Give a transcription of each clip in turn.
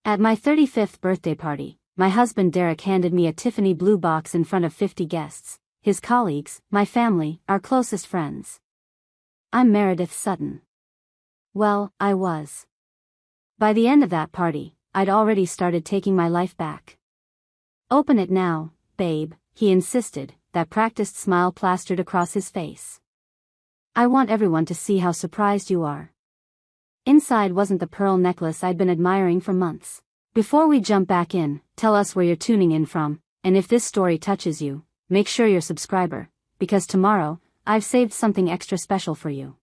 At my 35th birthday party, my husband Derek handed me a Tiffany blue box in front of 50 guests, his colleagues, my family, our closest friends. I'm Meredith Sutton. Well, I was. By the end of that party, I'd already started taking my life back. Open it now, babe, he insisted, that practiced smile plastered across his face. I want everyone to see how surprised you are. Inside wasn't the pearl necklace I'd been admiring for months. Before we jump back in, tell us where you're tuning in from, and if this story touches you, make sure you're a subscriber, because tomorrow, I've saved something extra special for you.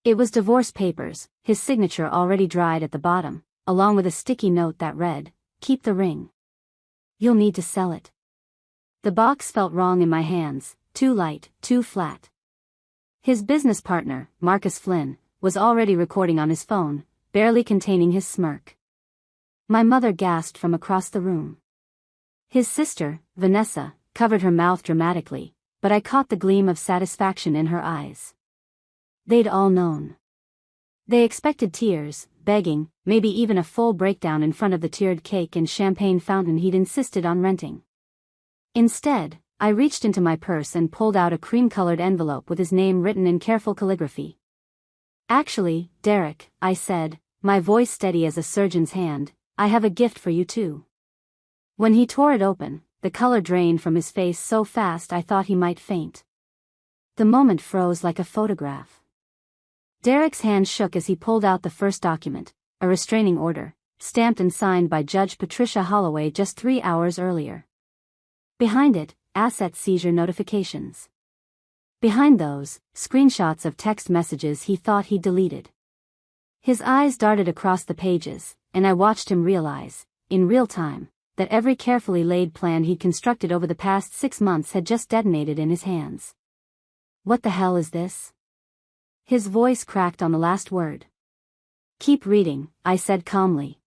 It was divorce papers, his signature already dried at the bottom, along with a sticky note that read, "Keep the ring. You'll need to sell it." The box felt wrong in my hands, too light, too flat. His business partner, Flynn, was already recording on his phone, barely containing his smirk. My mother gasped from across the room. His sister, Vanessa, covered her mouth dramatically, but I caught the gleam of satisfaction in her eyes. They'd all known. They expected tears, begging, maybe even a full breakdown in front of the tiered cake and champagne fountain he'd insisted on renting. Instead, I reached into my purse and pulled out a cream-colored envelope with his name written in careful calligraphy. "Actually, Derek," I said, my voice steady as a surgeon's hand, "I have a gift for you too." When he tore it open, the color drained from his face so fast I thought he might faint. The moment froze like a photograph. Derek's hand shook as he pulled out the first document, a restraining order, stamped and signed by Judge Patricia Holloway just 3 hours earlier. Behind it, asset seizure notifications. Behind those, screenshots of text messages he thought he'd deleted. His eyes darted across the pages, and I watched him realize, in real time, that every carefully laid plan he'd constructed over the past 6 months had just detonated in his hands. "What the hell is this?" His voice cracked on the last word. "Keep reading," I said calmly.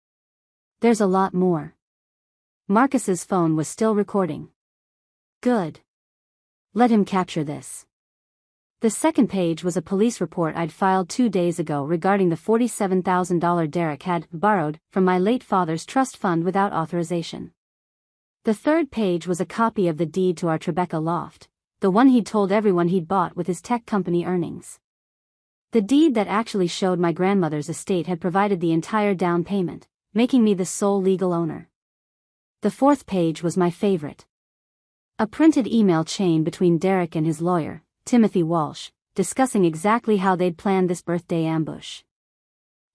"There's a lot more." Marcus's phone was still recording. Good. Let him capture this. The second page was a police report I'd filed 2 days ago regarding the $47,000 Derek had borrowed from my late father's trust fund without authorization. The third page was a copy of the deed to our Tribeca loft, the one he'd told everyone he'd bought with his tech company earnings. The deed that actually showed my grandmother's estate had provided the entire down payment, making me the sole legal owner. The fourth page was my favorite. A printed email chain between Derek and his lawyer, Timothy Walsh, discussing exactly how they'd planned this birthday ambush.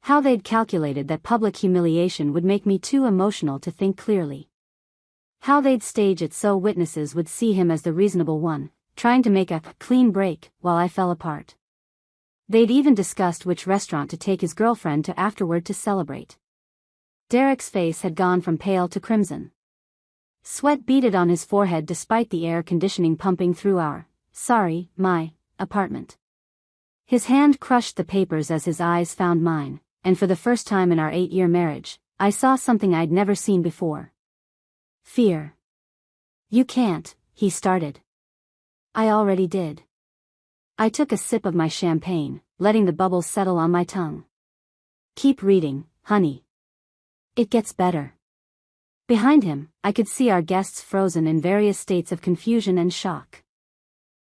How they'd calculated that public humiliation would make me too emotional to think clearly. How they'd stage it so witnesses would see him as the reasonable one, trying to make a clean break while I fell apart. They'd even discussed which restaurant to take his girlfriend to afterward to celebrate. Derek's face had gone from pale to crimson. Sweat beaded on his forehead despite the air conditioning pumping through my apartment. His hand crushed the papers as his eyes found mine, and for the first time in our 8-year marriage, I saw something I'd never seen before. Fear. "You can't," he started. I already did. I took a sip of my champagne, letting the bubbles settle on my tongue. "Keep reading, honey. It gets better." Behind him, I could see our guests frozen in various states of confusion and shock.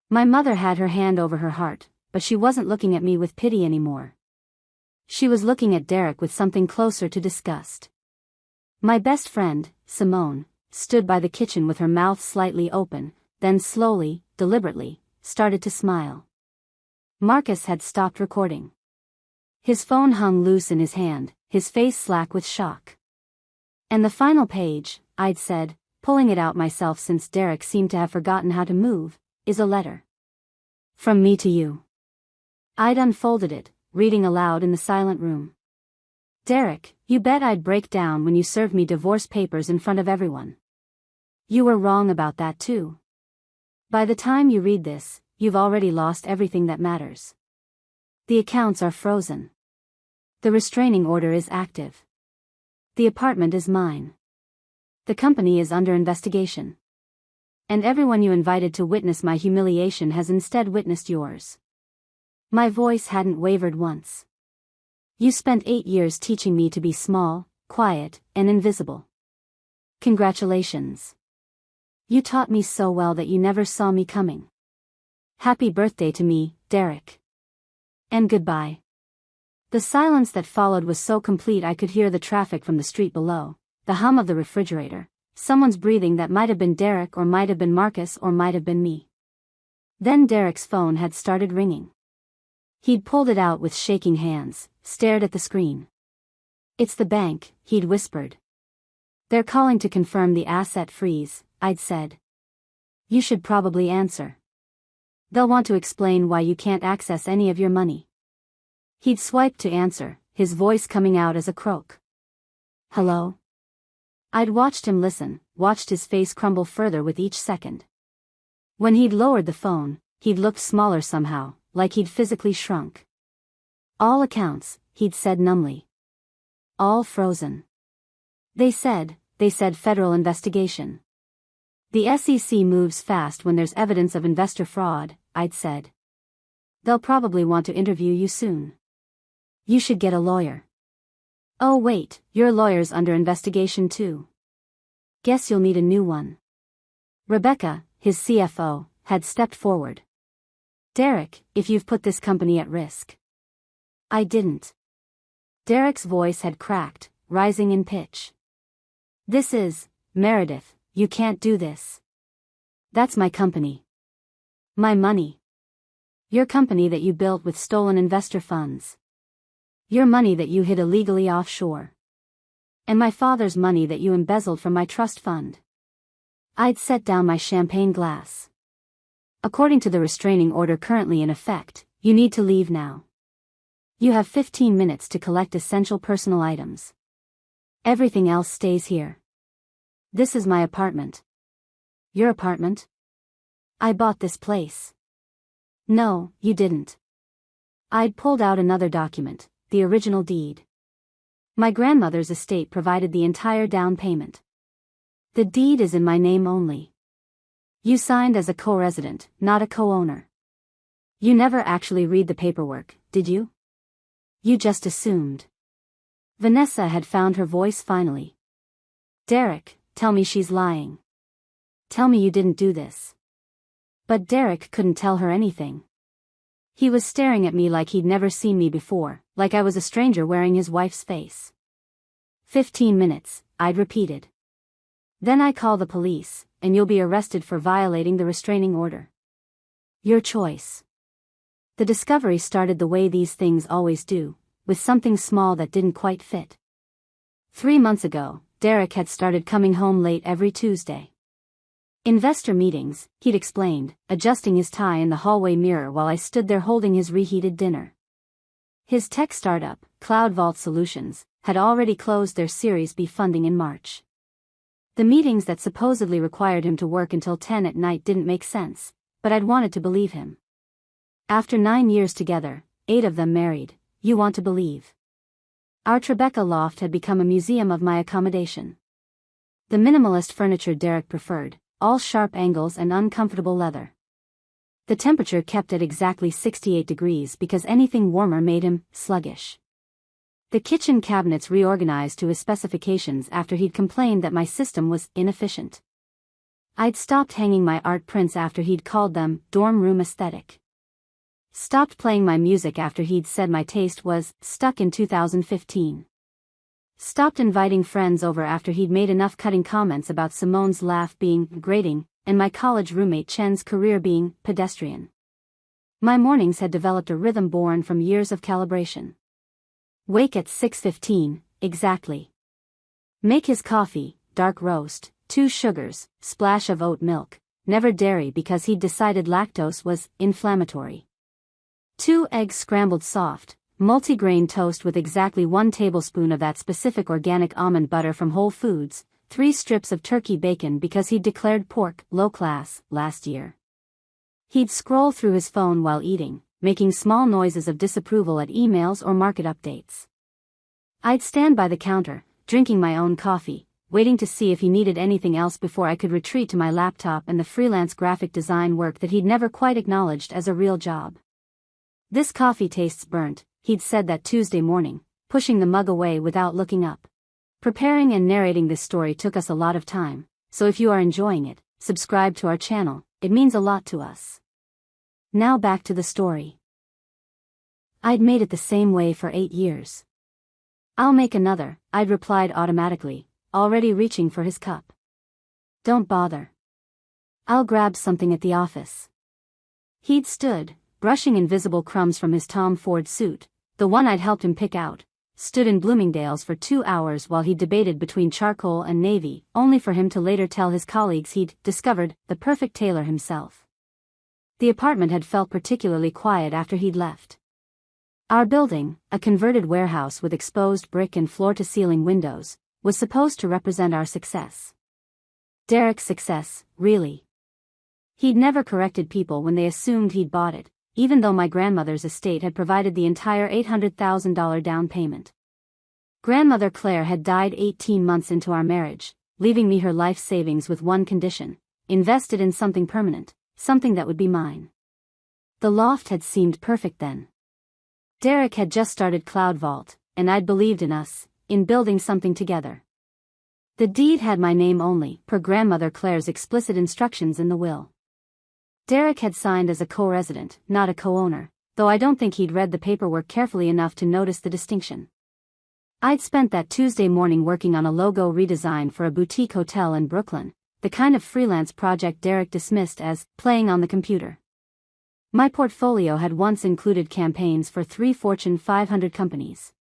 My mother had her hand over her heart, but she wasn't looking at me with pity anymore. She was looking at Derek with something closer to disgust. My best friend, Simone, stood by the kitchen with her mouth slightly open, then slowly, deliberately, started to smile. Marcus had stopped recording. His phone hung loose in his hand, his face slack with shock. "And the final page," I'd said, pulling it out myself since Derek seemed to have forgotten how to move, "is a letter. From me to you." I'd unfolded it, reading aloud in the silent room. "Derek, you bet I'd break down when you served me divorce papers in front of everyone. You were wrong about that too. By the time you read this, you've already lost everything that matters. The accounts are frozen. The restraining order is active. The apartment is mine. The company is under investigation. And everyone you invited to witness my humiliation has instead witnessed yours." My voice hadn't wavered once. "You spent 8 years teaching me to be small, quiet, and invisible. Congratulations. You taught me so well that you never saw me coming. Happy birthday to me, Derek. And goodbye. The silence that followed was so complete I could hear the traffic from the street below, the hum of the refrigerator, someone's breathing that might have been Derek or might have been Marcus or might have been me. Then Derek's phone had started ringing. He'd pulled it out with shaking hands, stared at the screen. It's the bank, he'd whispered. They're calling to confirm the asset freeze, I'd said. You should probably answer. They'll want to explain why you can't access any of your money. He'd swiped to answer, his voice coming out as a croak. Hello? I'd watched him listen, watched his face crumble further with each second. When he'd lowered the phone, he'd looked smaller somehow, like he'd physically shrunk. All accounts, he'd said numbly. All frozen. They said federal investigation. The SEC moves fast when there's evidence of investor fraud, I'd said. They'll probably want to interview you soon. You should get a lawyer. Oh wait, your lawyer's under investigation too. Guess you'll need a new one. Rebecca, his CFO, had stepped forward. Derek, if you've put this company at risk. I didn't. Derek's voice had cracked, rising in pitch. This is, Meredith, you can't do this. That's my company. My money. Your company that you built with stolen investor funds. Your money that you hid illegally offshore. And my father's money that you embezzled from my trust fund. I'd set down my champagne glass. According to the restraining order currently in effect, you need to leave now. You have 15 minutes to collect essential personal items. Everything else stays here. This is my apartment. Your apartment? I bought this place. No, you didn't. I'd pulled out another document, the original deed. My grandmother's estate provided the entire down payment. The deed is in my name only. You signed as a co-resident, not a co-owner. You never actually read the paperwork, did you? You just assumed. Vanessa had found her voice finally. Derek, tell me she's lying. Tell me you didn't do this. But Derek couldn't tell her anything. He was staring at me like he'd never seen me before, like I was a stranger wearing his wife's face. 15 minutes, I'd repeated. Then I call the police, and you'll be arrested for violating the restraining order. Your choice. The discovery started the way these things always do, with something small that didn't quite fit. 3 months ago, Derek had started coming home late every Tuesday. Investor meetings, he'd explained, adjusting his tie in the hallway mirror while I stood there holding his reheated dinner. His tech startup, Cloud Vault Solutions, had already closed their Series B funding in March. The meetings that supposedly required him to work until 10 at night didn't make sense, but I'd wanted to believe him. After 9 years together, 8 of them married, you want to believe. Our Tribeca loft had become a museum of my accommodation. The minimalist furniture Derek preferred, all sharp angles and uncomfortable leather. The temperature kept at exactly 68 degrees because anything warmer made him sluggish. The kitchen cabinets reorganized to his specifications after he'd complained that my system was inefficient. I'd stopped hanging my art prints after he'd called them dorm room aesthetic. Stopped playing my music after he'd said my taste was stuck in 2015. Stopped inviting friends over after he'd made enough cutting comments about Simone's laugh being grating, and my college roommate Chen's career being pedestrian. My mornings had developed a rhythm born from years of calibration. Wake at 6:15, exactly. Make his coffee, dark roast, 2 sugars, splash of oat milk, never dairy because he'd decided lactose was inflammatory. 2 eggs scrambled soft, multigrain toast with exactly 1 tablespoon of that specific organic almond butter from Whole Foods, 3 strips of turkey bacon because he'd declared pork low class last year. He'd scroll through his phone while eating, making small noises of disapproval at emails or market updates. I'd stand by the counter, drinking my own coffee, waiting to see if he needed anything else before I could retreat to my laptop and the freelance graphic design work that he'd never quite acknowledged as a real job. This coffee tastes burnt, he'd said that Tuesday morning, pushing the mug away without looking up. Preparing and narrating this story took us a lot of time, so if you are enjoying it, subscribe to our channel, it means a lot to us. Now back to the story. I'd made it the same way for 8 years. "I'll make another," I'd replied automatically, already reaching for his cup. "Don't bother. I'll grab something at the office." He'd stood, brushing invisible crumbs from his Tom Ford suit, the one I'd helped him pick out, stood in Bloomingdale's for 2 hours while he debated between charcoal and navy, only for him to later tell his colleagues he'd discovered the perfect tailor himself. The apartment had felt particularly quiet after he'd left. Our building, a converted warehouse with exposed brick and floor-to-ceiling windows, was supposed to represent our success. Derek's success, really. He'd never corrected people when they assumed he'd bought it, even though my grandmother's estate had provided the entire $800,000 down payment. Grandmother Claire had died 18 months into our marriage, leaving me her life savings with one condition: invested in something permanent, something that would be mine. The loft had seemed perfect then. Derek had just started Cloud Vault, and I'd believed in us, in building something together. The deed had my name only, per Grandmother Claire's explicit instructions in the will. Derek had signed as a co-resident, not a co-owner, though I don't think he'd read the paperwork carefully enough to notice the distinction. I'd spent that Tuesday morning working on a logo redesign for a boutique hotel in Brooklyn, the kind of freelance project Derek dismissed as playing on the computer. My portfolio had once included campaigns for 3 Fortune 500 companies.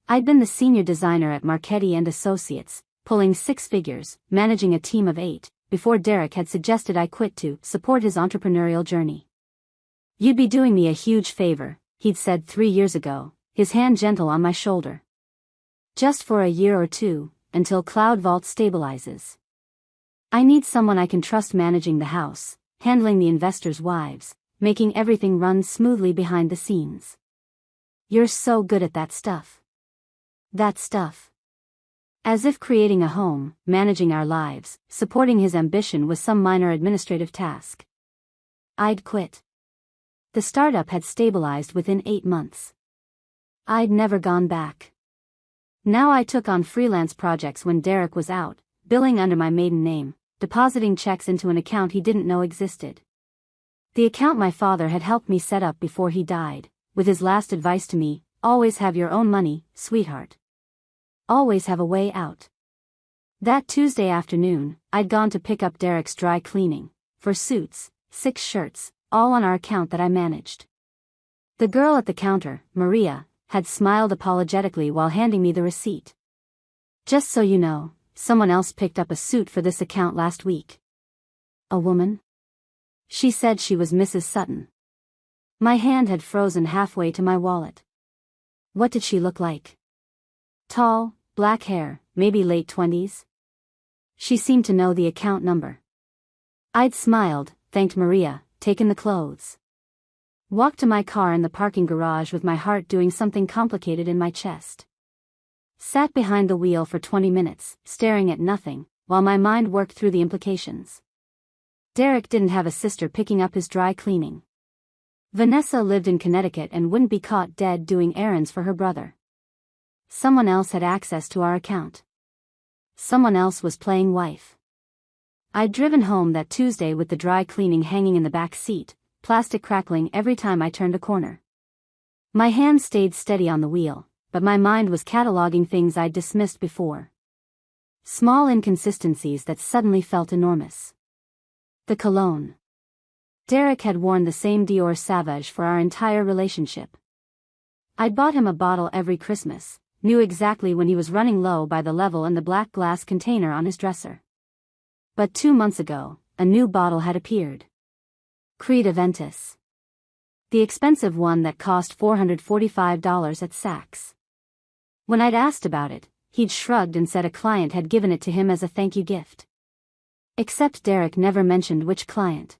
I'd been the senior designer at Marchetti and Associates, pulling 6 figures, managing a team of 8, before Derek had suggested I quit to support his entrepreneurial journey. "You'd be doing me a huge favor," he'd said 3 years ago, his hand gentle on my shoulder. "Just for a year or 2, until Cloud Vault stabilizes. I need someone I can trust managing the house, handling the investors' wives, making everything run smoothly behind the scenes. You're so good at that stuff." That stuff. As if creating a home, managing our lives, supporting his ambition was some minor administrative task. I'd quit. The startup had stabilized within 8 months. I'd never gone back. Now I took on freelance projects when Derek was out, billing under my maiden name, depositing checks into an account he didn't know existed. The account my father had helped me set up before he died, with his last advice to me: "Always have your own money, sweetheart. Always have a way out." That Tuesday afternoon, I'd gone to pick up Derek's dry cleaning, for suits, 6 shirts, all on our account that I managed. The girl at the counter, Maria, had smiled apologetically while handing me the receipt. "Just so you know, someone else picked up a suit for this account last week." "A woman?" She said she was Mrs. Sutton. My hand had frozen halfway to my wallet. What did she look like? Tall, black hair, maybe late 20s. She seemed to know the account number. I'd smiled, thanked Maria, taken the clothes. Walked to my car in the parking garage with my heart doing something complicated in my chest. Sat behind the wheel for 20 minutes, staring at nothing, while my mind worked through the implications. Derek didn't have a sister picking up his dry cleaning. Vanessa lived in Connecticut and wouldn't be caught dead doing errands for her brother. Someone else had access to our account. Someone else was playing wife. I'd driven home that Tuesday with the dry cleaning hanging in the back seat, plastic crackling every time I turned a corner. My hand stayed steady on the wheel, but my mind was cataloging things I'd dismissed before. Small inconsistencies that suddenly felt enormous. The cologne. Derek had worn the same Dior Sauvage for our entire relationship. I'd bought him a bottle every Christmas, knew exactly when he was running low by the level in the black glass container on his dresser. But 2 months ago, a new bottle had appeared. Creed Aventus. The expensive one that cost $445 at Saks. When I'd asked about it, he'd shrugged and said a client had given it to him as a thank you gift. Except Derek never mentioned which client.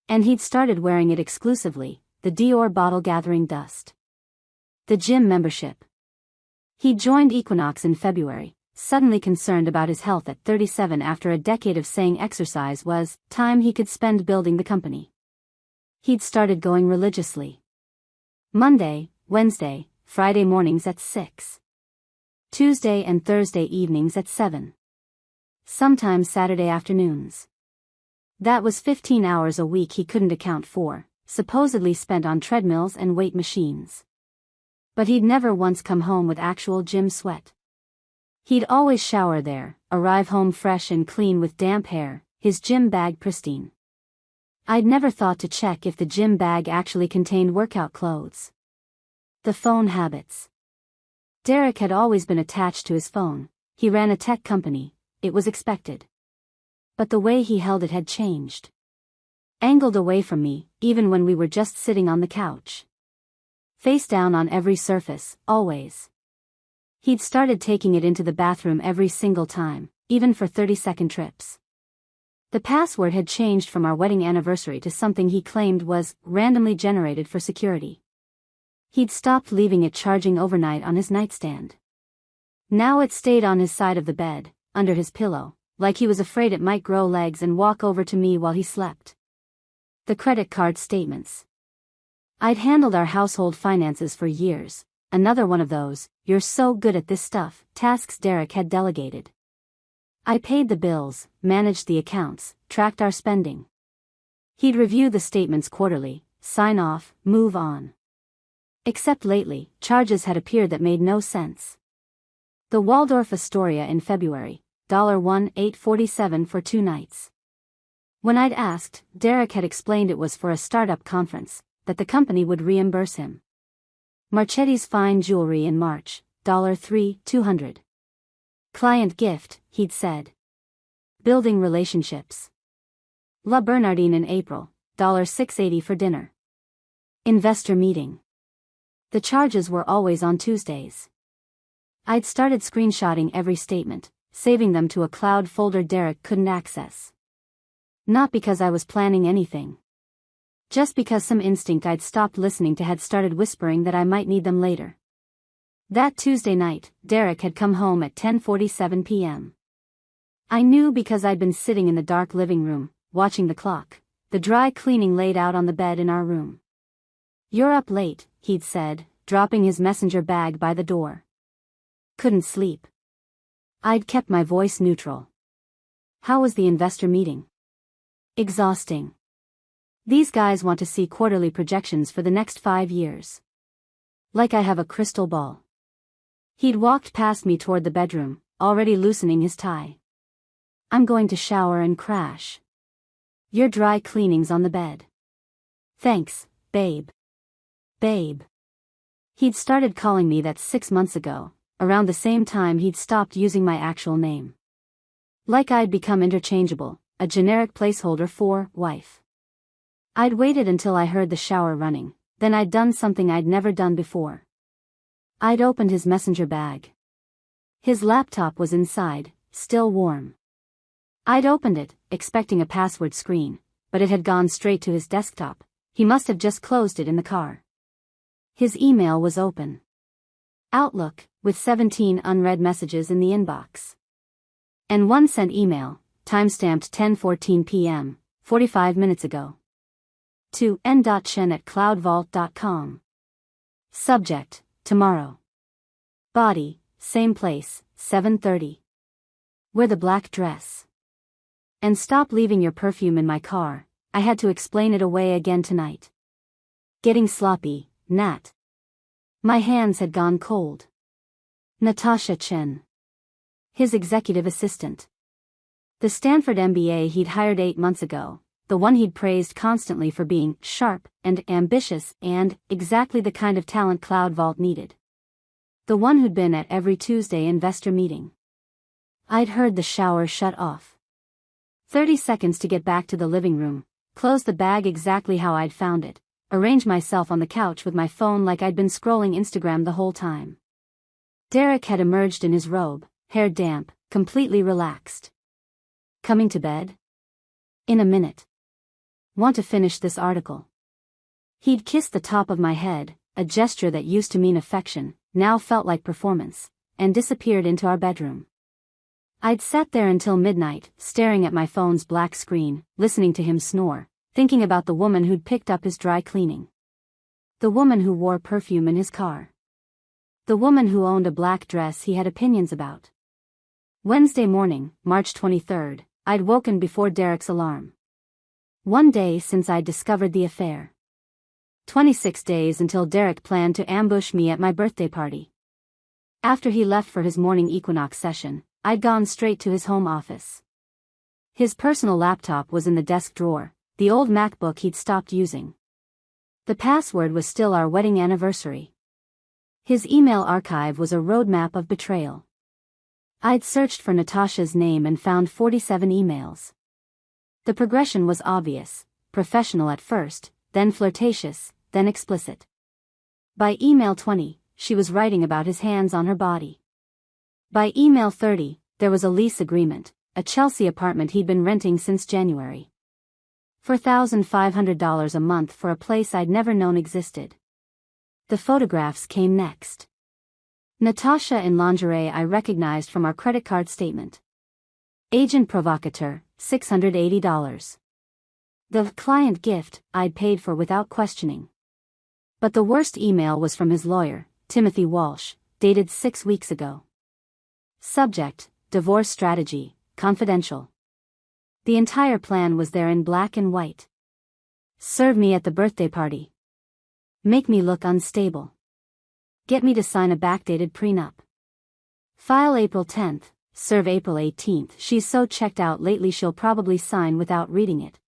And he'd started wearing it exclusively, the Dior bottle gathering dust. The gym membership. He joined Equinox in February, suddenly concerned about his health at 37 after a decade of saying exercise was time he could spend building the company. He'd started going religiously. Monday, Wednesday, Friday mornings at 6. Tuesday and Thursday evenings at 7. Sometimes Saturday afternoons. That was 15 hours a week he couldn't account for, supposedly spent on treadmills and weight machines. But he'd never once come home with actual gym sweat. He'd always shower there, arrive home fresh and clean with damp hair, his gym bag pristine. I'd never thought to check if the gym bag actually contained workout clothes. The phone habits. Derek had always been attached to his phone. He ran a tech company, it was expected. But the way he held it had changed. Angled away from me, even when we were just sitting on the couch. Face down on every surface, always. He'd started taking it into the bathroom every single time, even for 30-second trips. The password had changed from our wedding anniversary to something he claimed was randomly generated for security. He'd stopped leaving it charging overnight on his nightstand. Now it stayed on his side of the bed, under his pillow, like he was afraid it might grow legs and walk over to me while he slept. The credit card statements. I'd handled our household finances for years, another one of those, "you're so good at this stuff," tasks Derek had delegated. I paid the bills, managed the accounts, tracked our spending. He'd review the statements quarterly, sign off, move on. Except lately, charges had appeared that made no sense. The Waldorf Astoria in February, $1,847 for 2 nights. When I'd asked, Derek had explained it was for a startup conference, that the company would reimburse him. Marchetti's fine jewelry in March, $3,200. Client gift, he'd said. Building relationships. La Bernardine in April, $680 for dinner. Investor meeting. The charges were always on Tuesdays. I'd started screenshotting every statement, saving them to a cloud folder Derek couldn't access. Not because I was planning anything. Just because some instinct I'd stopped listening to had started whispering that I might need them later. That Tuesday night, Derek had come home at 10:47 p.m. I knew because I'd been sitting in the dark living room, watching the clock, the dry cleaning laid out on the bed in our room. "You're up late," he'd said, dropping his messenger bag by the door. Couldn't sleep. I'd kept my voice neutral. How was the investor meeting? Exhausting. These guys want to see quarterly projections for the next 5 years. Like I have a crystal ball. He'd walked past me toward the bedroom, already loosening his tie. "I'm going to shower and crash. Your dry cleaning's on the bed." "Thanks, babe." Babe. He'd started calling me that 6 months ago, around the same time he'd stopped using my actual name. Like I'd become interchangeable, a generic placeholder for wife. I'd waited until I heard the shower running, then I'd done something I'd never done before. I'd opened his messenger bag. His laptop was inside, still warm. I'd opened it, expecting a password screen, but it had gone straight to his desktop. He must have just closed it in the car. His email was open. Outlook, with 17 unread messages in the inbox. And one sent email, timestamped 10:14 p.m., 45 minutes ago. To n.chen@cloudvault.com. Subject, tomorrow. Body, same place, 7:30. Wear the black dress. And stop leaving your perfume in my car, I had to explain it away again tonight. Getting sloppy, Nat. My hands had gone cold. Natasha Chen. His executive assistant. The Stanford MBA he'd hired 8 months ago, the one he'd praised constantly for being sharp and ambitious and exactly the kind of talent CloudVault needed. The one who'd been at every Tuesday investor meeting. I'd heard the shower shut off. 30 seconds to get back to the living room, close the bag exactly how I'd found it, arrange myself on the couch with my phone like I'd been scrolling Instagram the whole time. Derek had emerged in his robe, hair damp, completely relaxed. Coming to bed? In a minute. Want to finish this article. He'd kissed the top of my head, a gesture that used to mean affection, now felt like performance, and disappeared into our bedroom. I'd sat there until midnight, staring at my phone's black screen, listening to him snore, thinking about the woman who'd picked up his dry cleaning. The woman who wore perfume in his car. The woman who owned a black dress he had opinions about. Wednesday morning, March 23rd, I'd woken before Derek's alarm. 1 day since I'd discovered the affair. 26 days until Derek planned to ambush me at my birthday party. After he left for his morning equinox session, I'd gone straight to his home office. His personal laptop was in the desk drawer, the old MacBook he'd stopped using. The password was still our wedding anniversary. His email archive was a roadmap of betrayal. I'd searched for Natasha's name and found 47 emails. The progression was obvious: professional at first, then flirtatious, then explicit. By email 20, she was writing about his hands on her body. By email 30, there was a lease agreement, a Chelsea apartment he'd been renting since January. $4,500 a month for a place I'd never known existed. The photographs came next. Natasha in lingerie I recognized from our credit card statement. Agent provocateur, $680. The client gift I'd paid for without questioning. But the worst email was from his lawyer, Timothy Walsh, dated 6 weeks ago. Subject: divorce strategy, confidential. The entire plan was there in black and white. Serve me at the birthday party. Make me look unstable. Get me to sign a backdated prenup. File April 10th, serve April 18th. She's so checked out lately she'll probably sign without reading it.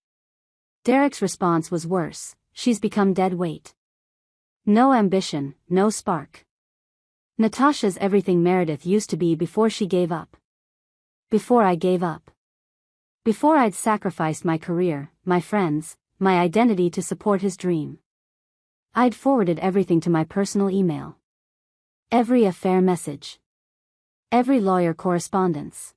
Derek's response was worse: she's become dead weight. No ambition, no spark. Natasha's everything Meredith used to be before she gave up. Before I gave up. Before I'd sacrificed my career, my friends, my identity to support his dream. I'd forwarded everything to my personal email. Every affair message. Every lawyer correspondence.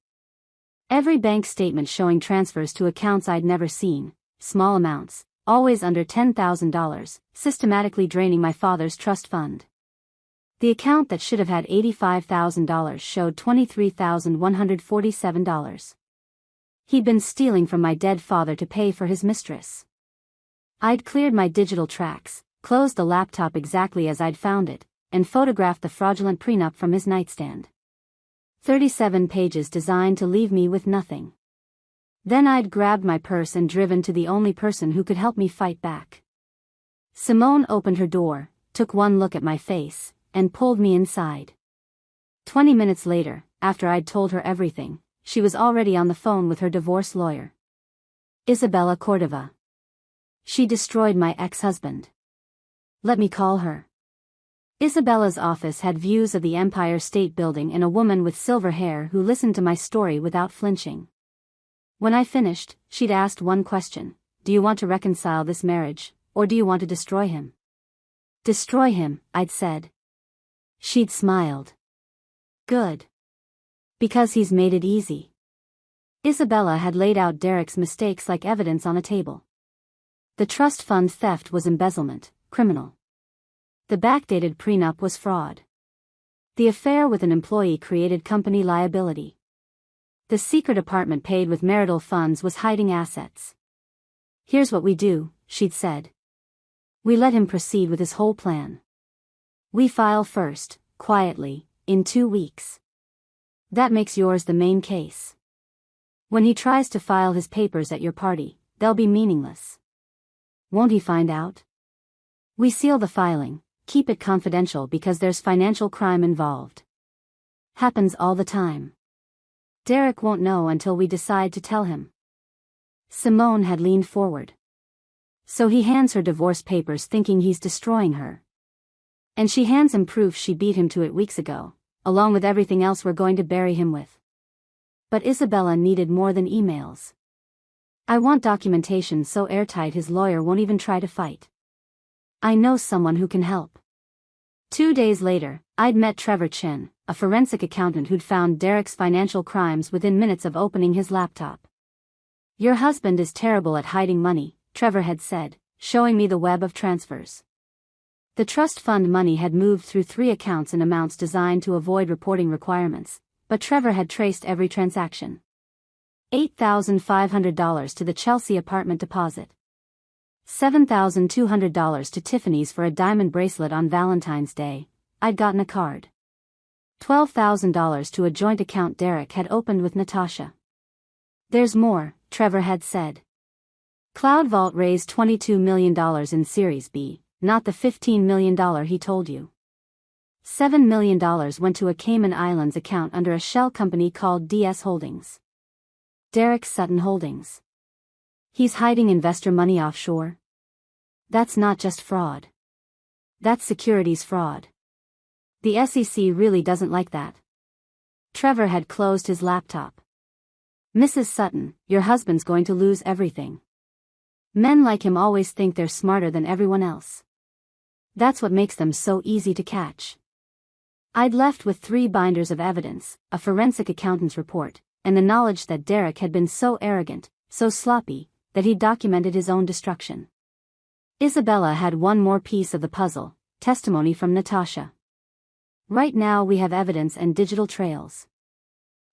Every bank statement showing transfers to accounts I'd never seen, small amounts, always under $10,000, systematically draining my father's trust fund. The account that should have had $85,000 showed $23,147. He'd been stealing from my dead father to pay for his mistress. I'd cleared my digital tracks, closed the laptop exactly as I'd found it, and photographed the fraudulent prenup from his nightstand. 37 pages designed to leave me with nothing. Then I'd grabbed my purse and driven to the only person who could help me fight back. Simone opened her door, took one look at my face, and pulled me inside. 20 minutes later, after I'd told her everything, she was already on the phone with her divorce lawyer. Isabella Cordova. She destroyed my ex-husband. Let me call her. Isabella's office had views of the Empire State Building and a woman with silver hair who listened to my story without flinching. When I finished, she'd asked one question: do you want to reconcile this marriage, or do you want to destroy him? Destroy him, I'd said. She'd smiled. Good. Because he's made it easy. Isabella had laid out Derek's mistakes like evidence on a table. The trust fund theft was embezzlement, criminal. The backdated prenup was fraud. The affair with an employee created company liability. The secret apartment paid with marital funds was hiding assets. Here's what we do, she'd said. We let him proceed with his whole plan. We file first, quietly, in 2 weeks. That makes yours the main case. When he tries to file his papers at your party, they'll be meaningless. Won't he find out? We seal the filing, keep it confidential because there's financial crime involved. Happens all the time. Derek won't know until we decide to tell him. Simone had leaned forward. So he hands her divorce papers thinking he's destroying her. And she hands him proof she beat him to it weeks ago, along with everything else we're going to bury him with. But Isabella needed more than emails. I want documentation so airtight his lawyer won't even try to fight. I know someone who can help. 2 days later, I'd met Trevor Chin, a forensic accountant who'd found Derek's financial crimes within minutes of opening his laptop. Your husband is terrible at hiding money, Trevor had said, showing me the web of transfers. The trust fund money had moved through 3 accounts in amounts designed to avoid reporting requirements, but Trevor had traced every transaction. $8,500 to the Chelsea apartment deposit. $7,200 to Tiffany's for a diamond bracelet on Valentine's Day, I'd gotten a card. $12,000 to a joint account Derek had opened with Natasha. There's more, Trevor had said. Cloud Vault raised $22 million in Series B, not the $15 million he told you. $7 million went to a Cayman Islands account under a shell company called DS Holdings. Derek Sutton Holdings. He's hiding investor money offshore? That's not just fraud. That's securities fraud. The SEC really doesn't like that. Trevor had closed his laptop. Mrs. Sutton, your husband's going to lose everything. Men like him always think they're smarter than everyone else. That's what makes them so easy to catch. I'd left with 3 binders of evidence, a forensic accountant's report, and the knowledge that Derek had been so arrogant, so sloppy, that he'd documented his own destruction. Isabella had one more piece of the puzzle, testimony from Natasha. Right now we have evidence and digital trails.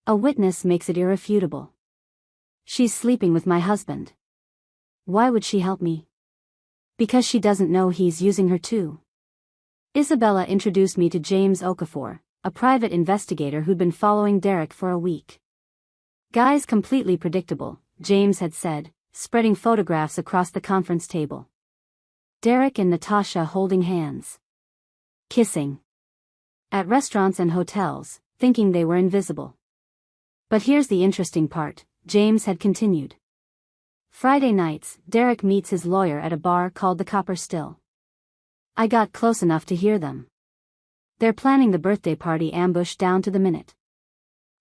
A witness makes it irrefutable. She's sleeping with my husband. Why would she help me? Because she doesn't know he's using her too. Isabella introduced me to James Okafor, a private investigator who'd been following Derek for a week. Guy's completely predictable, James had said, spreading photographs across the conference table. Derek and Natasha holding hands. Kissing. At restaurants and hotels, thinking they were invisible. But here's the interesting part, James had continued. Friday nights, Derek meets his lawyer at a bar called the Copper Still. I got close enough to hear them. They're planning the birthday party ambush down to the minute.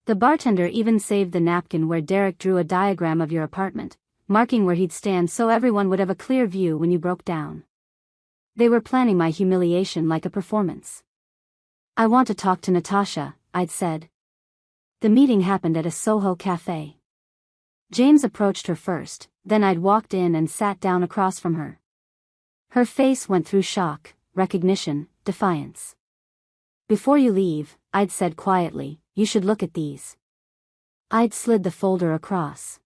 The bartender even saved the napkin where Derek drew a diagram of your apartment, marking where he'd stand so everyone would have a clear view when you broke down. They were planning my humiliation like a performance. I want to talk to Natasha, I'd said. The meeting happened at a Soho cafe. James approached her first, then I'd walked in and sat down across from her. Her face went through shock, recognition, defiance. Before you leave, I'd said quietly, you should look at these. I'd slid the folder across.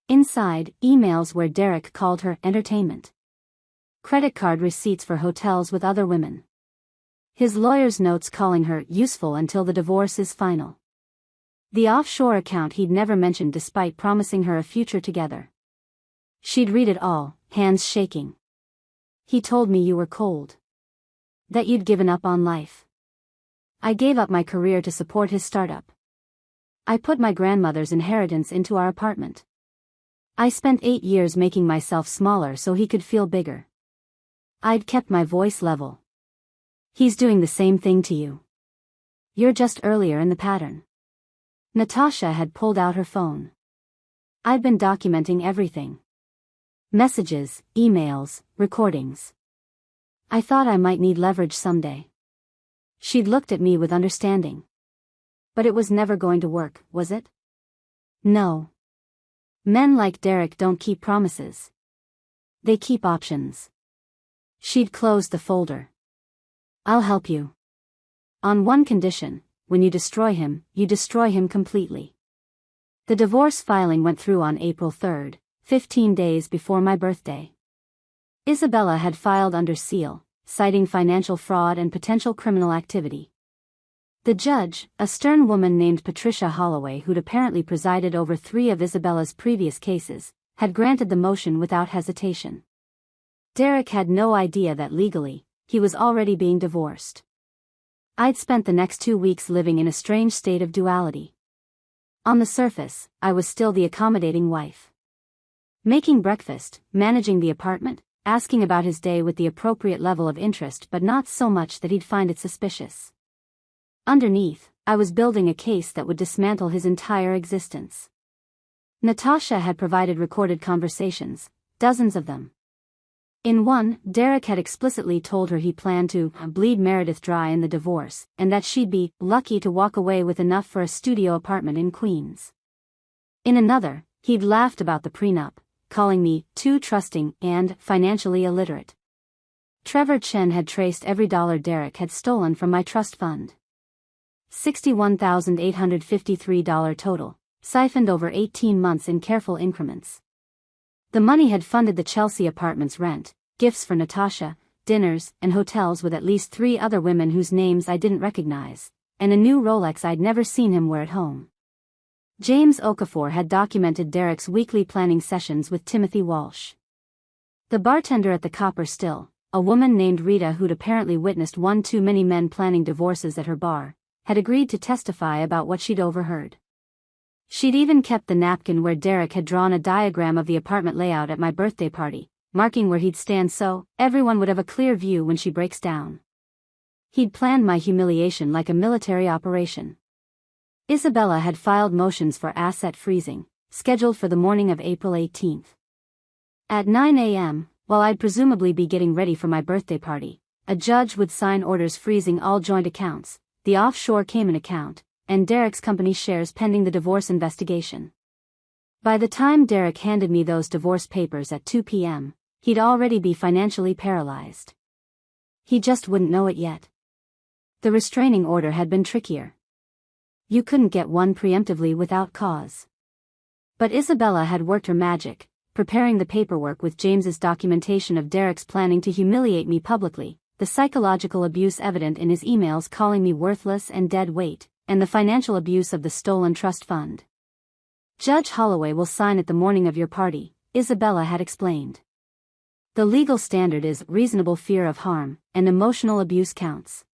Inside, emails where Derek called her entertainment. Credit card receipts for hotels with other women. His lawyer's notes calling her useful until the divorce is final. The offshore account he'd never mentioned despite promising her a future together. She'd read it all, hands shaking. He told me you were cold. That you'd given up on life. I gave up my career to support his startup. I put my grandmother's inheritance into our apartment. I spent 8 years making myself smaller so he could feel bigger. I'd kept my voice level. He's doing the same thing to you. You're just earlier in the pattern. Natasha had pulled out her phone. I'd been documenting everything. Messages, emails, recordings. I thought I might need leverage someday. She'd looked at me with understanding. But it was never going to work, was it? No. Men like Derek don't keep promises. They keep options. She'd closed the folder. I'll help you. On one condition, when you destroy him completely. The divorce filing went through on April 3rd, 15 days before my birthday. Isabella had filed under seal, citing financial fraud and potential criminal activity. The judge, a stern woman named Patricia Holloway who'd apparently presided over 3 of Isabella's previous cases, had granted the motion without hesitation. Derek had no idea that legally, he was already being divorced. I'd spent the next 2 weeks living in a strange state of duality. On the surface, I was still the accommodating wife. Making breakfast, managing the apartment, asking about his day with the appropriate level of interest but not so much that he'd find it suspicious. Underneath, I was building a case that would dismantle his entire existence. Natasha had provided recorded conversations, dozens of them. In one, Derek had explicitly told her he planned to bleed Meredith dry in the divorce, and that she'd be lucky to walk away with enough for a studio apartment in Queens. In another, he'd laughed about the prenup, calling me too trusting and financially illiterate. Trevor Chen had traced every dollar Derek had stolen from my trust fund. $61,853 total, siphoned over 18 months in careful increments. The money had funded the Chelsea apartment's rent, gifts for Natasha, dinners, and hotels with at least 3 other women whose names I didn't recognize, and a new Rolex I'd never seen him wear at home. James Okafor had documented Derek's weekly planning sessions with Timothy Walsh. The bartender at the Copper Still, a woman named Rita who'd apparently witnessed one too many men planning divorces at her bar, had agreed to testify about what she'd overheard. She'd even kept the napkin where Derek had drawn a diagram of the apartment layout at my birthday party, marking where he'd stand so everyone would have a clear view when she breaks down. He'd planned my humiliation like a military operation. Isabella had filed motions for asset freezing, scheduled for the morning of April 18th. At 9 a.m., while I'd presumably be getting ready for my birthday party, a judge would sign orders freezing all joint accounts, the offshore Cayman account, and Derek's company shares pending the divorce investigation. By the time Derek handed me those divorce papers at 2 p.m., he'd already be financially paralyzed. He just wouldn't know it yet. The restraining order had been trickier. You couldn't get one preemptively without cause. But Isabella had worked her magic, preparing the paperwork with James's documentation of Derek's planning to humiliate me publicly, the psychological abuse evident in his emails calling me worthless and dead weight, and the financial abuse of the stolen trust fund. Judge Holloway will sign it the morning of your party, Isabella had explained. The legal standard is reasonable fear of harm, and emotional abuse counts.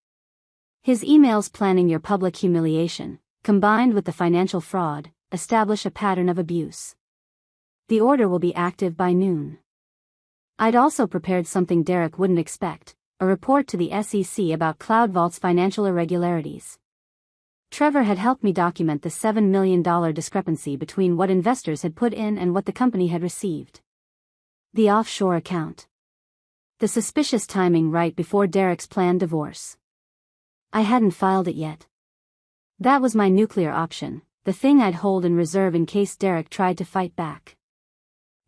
His emails planning your public humiliation, combined with the financial fraud, establish a pattern of abuse. The order will be active by noon. I'd also prepared something Derek wouldn't expect, a report to the SEC about CloudVault's financial irregularities. Trevor had helped me document the $7 million discrepancy between what investors had put in and what the company had received. The offshore account. The suspicious timing right before Derek's planned divorce. I hadn't filed it yet. That was my nuclear option, the thing I'd hold in reserve in case Derek tried to fight back.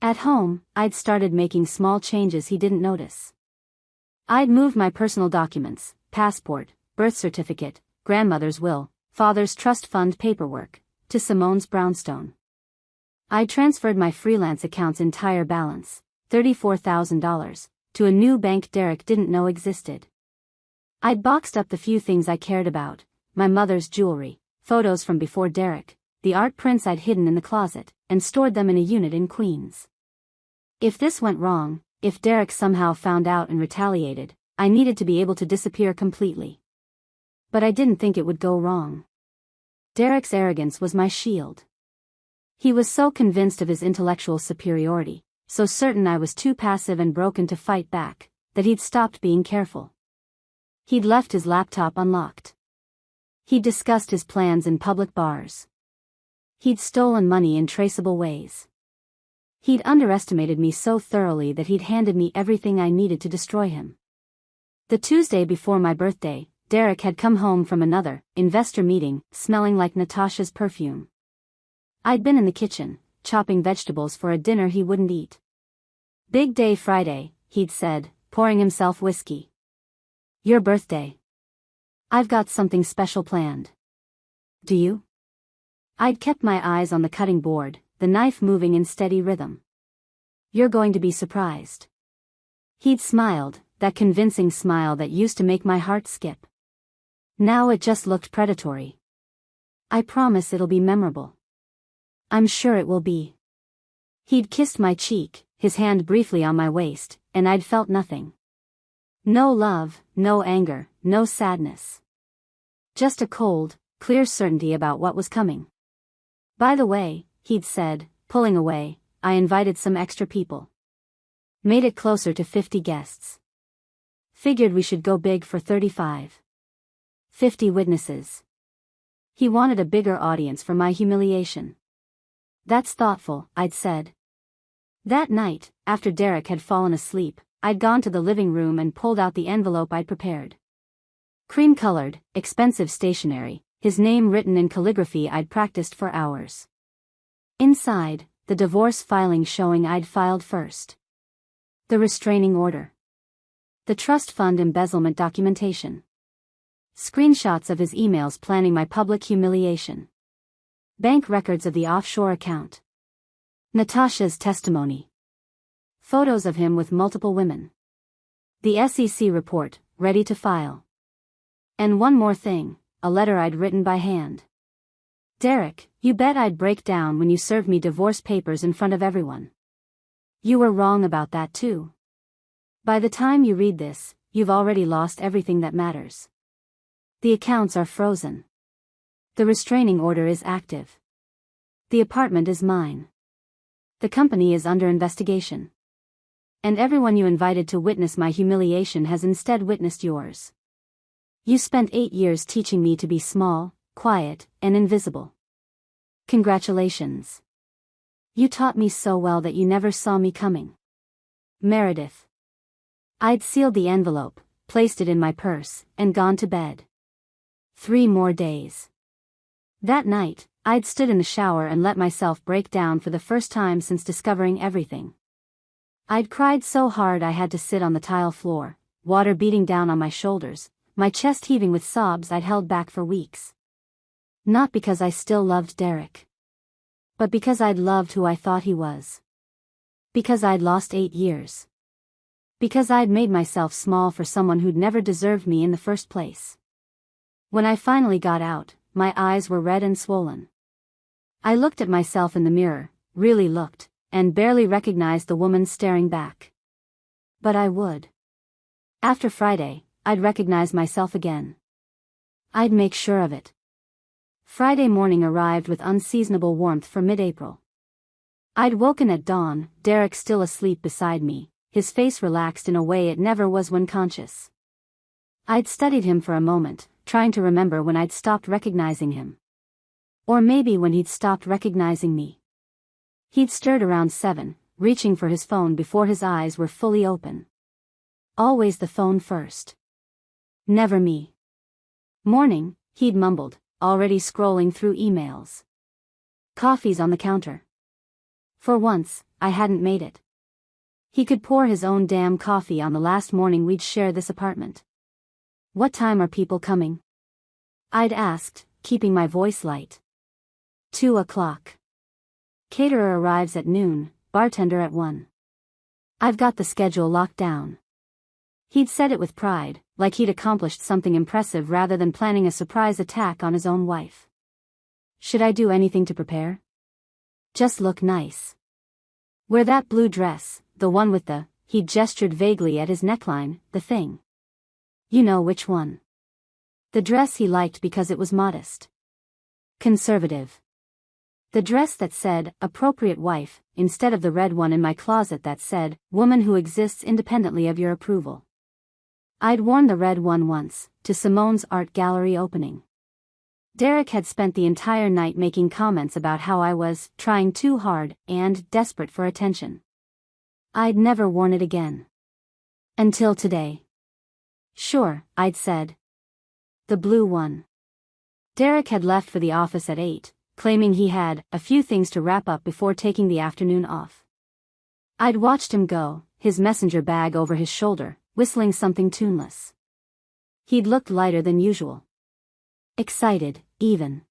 At home, I'd started making small changes he didn't notice. I'd moved my personal documents, passport, birth certificate, grandmother's will, father's trust fund paperwork, to Simone's brownstone. I'd transferred my freelance account's entire balance, $34,000, to a new bank Derek didn't know existed. I'd boxed up the few things I cared about, my mother's jewelry, photos from before Derek, the art prints I'd hidden in the closet, and stored them in a unit in Queens. If this went wrong, if Derek somehow found out and retaliated, I needed to be able to disappear completely. But I didn't think it would go wrong. Derek's arrogance was my shield. He was so convinced of his intellectual superiority, so certain I was too passive and broken to fight back, that he'd stopped being careful. He'd left his laptop unlocked. He'd discussed his plans in public bars. He'd stolen money in traceable ways. He'd underestimated me so thoroughly that he'd handed me everything I needed to destroy him. The Tuesday before my birthday, Derek had come home from another investor meeting, smelling like Natasha's perfume. I'd been in the kitchen, chopping vegetables for a dinner he wouldn't eat. Big day Friday, he'd said, pouring himself whiskey. Your birthday. I've got something special planned. Do you? I'd kept my eyes on the cutting board, the knife moving in steady rhythm. You're going to be surprised. He'd smiled, that convincing smile that used to make my heart skip. Now it just looked predatory. I promise it'll be memorable. I'm sure it will be. He'd kissed my cheek, his hand briefly on my waist, and I'd felt nothing. No love, no anger, no sadness. Just a cold, clear certainty about what was coming. By the way, he'd said, pulling away, I invited some extra people. Made it closer to 50 guests. Figured we should go big for 35. 50 witnesses. He wanted a bigger audience for my humiliation. That's thoughtful, I'd said. That night, after Derek had fallen asleep, I'd gone to the living room and pulled out the envelope I'd prepared. Cream-colored, expensive stationery, his name written in calligraphy I'd practiced for hours. Inside, the divorce filing showing I'd filed first. The restraining order. The trust fund embezzlement documentation. Screenshots of his emails planning my public humiliation. Bank records of the offshore account. Natasha's testimony. Photos of him with multiple women. The SEC report, ready to file. And one more thing, a letter I'd written by hand. Derek, you bet I'd break down when you served me divorce papers in front of everyone. You were wrong about that too. By the time you read this, you've already lost everything that matters. The accounts are frozen. The restraining order is active. The apartment is mine. The company is under investigation. And everyone you invited to witness my humiliation has instead witnessed yours. You spent 8 years teaching me to be small, quiet, and invisible. Congratulations. You taught me so well that you never saw me coming. Meredith. I'd sealed the envelope, placed it in my purse, and gone to bed. 3 more days. That night, I'd stood in the shower and let myself break down for the first time since discovering everything. I'd cried so hard I had to sit on the tile floor, water beating down on my shoulders, my chest heaving with sobs I'd held back for weeks. Not because I still loved Derek. But because I'd loved who I thought he was. Because I'd lost 8 years. Because I'd made myself small for someone who'd never deserved me in the first place. When I finally got out, my eyes were red and swollen. I looked at myself in the mirror, really looked, and barely recognized the woman staring back. But I would. After Friday, I'd recognize myself again. I'd make sure of it. Friday morning arrived with unseasonable warmth for mid-April. I'd woken at dawn, Derek still asleep beside me, his face relaxed in a way it never was when conscious. I'd studied him for a moment, trying to remember when I'd stopped recognizing him. Or maybe when he'd stopped recognizing me. He'd stirred around 7, reaching for his phone before his eyes were fully open. Always the phone first. Never me. Morning, he'd mumbled, already scrolling through emails. Coffee's on the counter. For once, I hadn't made it. He could pour his own damn coffee on the last morning we'd share this apartment. What time are people coming? I'd asked, keeping my voice light. 2 o'clock. Caterer arrives at noon, bartender at 1. I've got the schedule locked down. He'd said it with pride, like he'd accomplished something impressive rather than planning a surprise attack on his own wife. Should I do anything to prepare? Just look nice. Wear that blue dress, the one with the, he gestured vaguely at his neckline, the thing. You know which one. The dress he liked because it was modest. Conservative. The dress that said, appropriate wife, instead of the red one in my closet that said, woman who exists independently of your approval. I'd worn the red one once, to Simone's art gallery opening. Derek had spent the entire night making comments about how I was trying too hard and desperate for attention. I'd never worn it again. Until today. Sure, I'd said. The blue one. Derek had left for the office at 8, claiming he had a few things to wrap up before taking the afternoon off. I'd watched him go, his messenger bag over his shoulder, whistling something tuneless. He'd looked lighter than usual. Excited, even.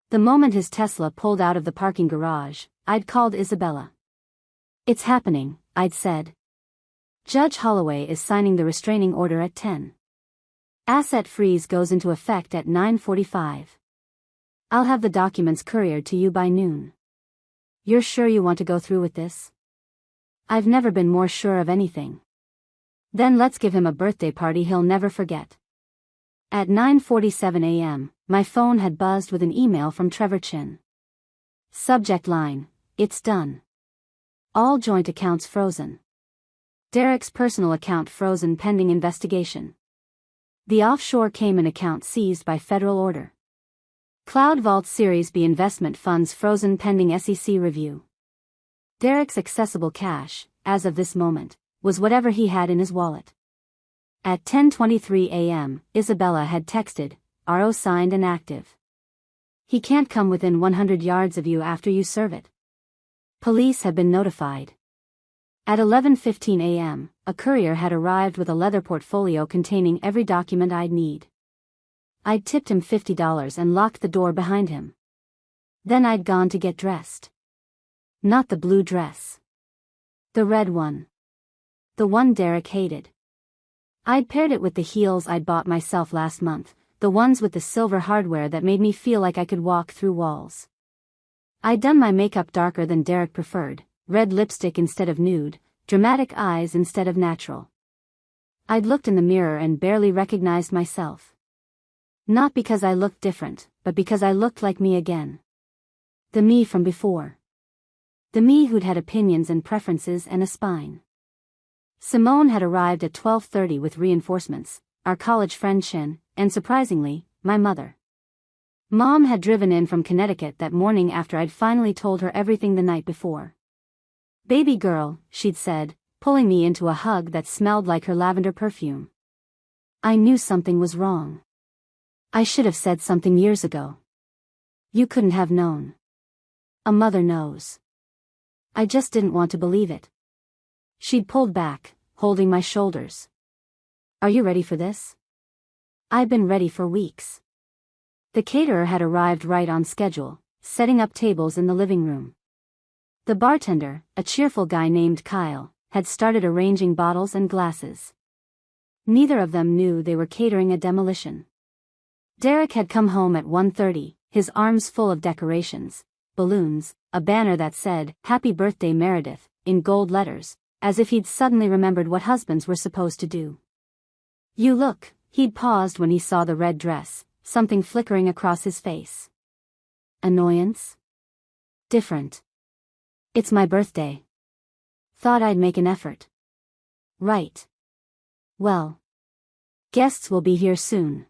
The moment his Tesla pulled out of the parking garage, I'd called Isabella. It's happening, I'd said. Judge Holloway is signing the restraining order at 10. Asset freeze goes into effect at 9:45. I'll have the documents couriered to you by noon. You're sure you want to go through with this? I've never been more sure of anything. Then let's give him a birthday party he'll never forget. At 9:47 a.m., my phone had buzzed with an email from Trevor Chin. Subject line, it's done. All joint accounts frozen. Derek's personal account frozen pending investigation. The offshore Cayman account seized by federal order. Cloud Vault Series B investment funds frozen pending SEC review. Derek's accessible cash, as of this moment, was whatever he had in his wallet. At 10:23 a.m., Isabella had texted, RO signed and active. He can't come within 100 yards of you after you serve it. Police have been notified. At 11:15 a.m., a courier had arrived with a leather portfolio containing every document I'd need. I'd tipped him $50 and locked the door behind him. Then I'd gone to get dressed. Not the blue dress. The red one. The one Derek hated. I'd paired it with the heels I'd bought myself last month, the ones with the silver hardware that made me feel like I could walk through walls. I'd done my makeup darker than Derek preferred, red lipstick instead of nude, dramatic eyes instead of natural. I'd looked in the mirror and barely recognized myself. Not because I looked different, but because I looked like me again. The me from before. The me who'd had opinions and preferences and a spine. Simone had arrived at 12:30 with reinforcements, our college friend Shin, and surprisingly, my mother. Mom had driven in from Connecticut that morning after I'd finally told her everything the night before. "Baby girl," she'd said, pulling me into a hug that smelled like her lavender perfume. I knew something was wrong. I should have said something years ago. You couldn't have known. A mother knows. I just didn't want to believe it. She'd pulled back, holding my shoulders. "Are you ready for this?" I'd been ready for weeks. The caterer had arrived right on schedule, setting up tables in the living room. The bartender, a cheerful guy named Kyle, had started arranging bottles and glasses. Neither of them knew they were catering a demolition. Derek had come home at 1:30, his arms full of decorations, balloons, a banner that said, "Happy Birthday Meredith," in gold letters, as if he'd suddenly remembered what husbands were supposed to do. "You look," he'd paused when he saw the red dress, something flickering across his face. Annoyance? Different. "It's my birthday. Thought I'd make an effort." "Right. Well. Guests will be here soon.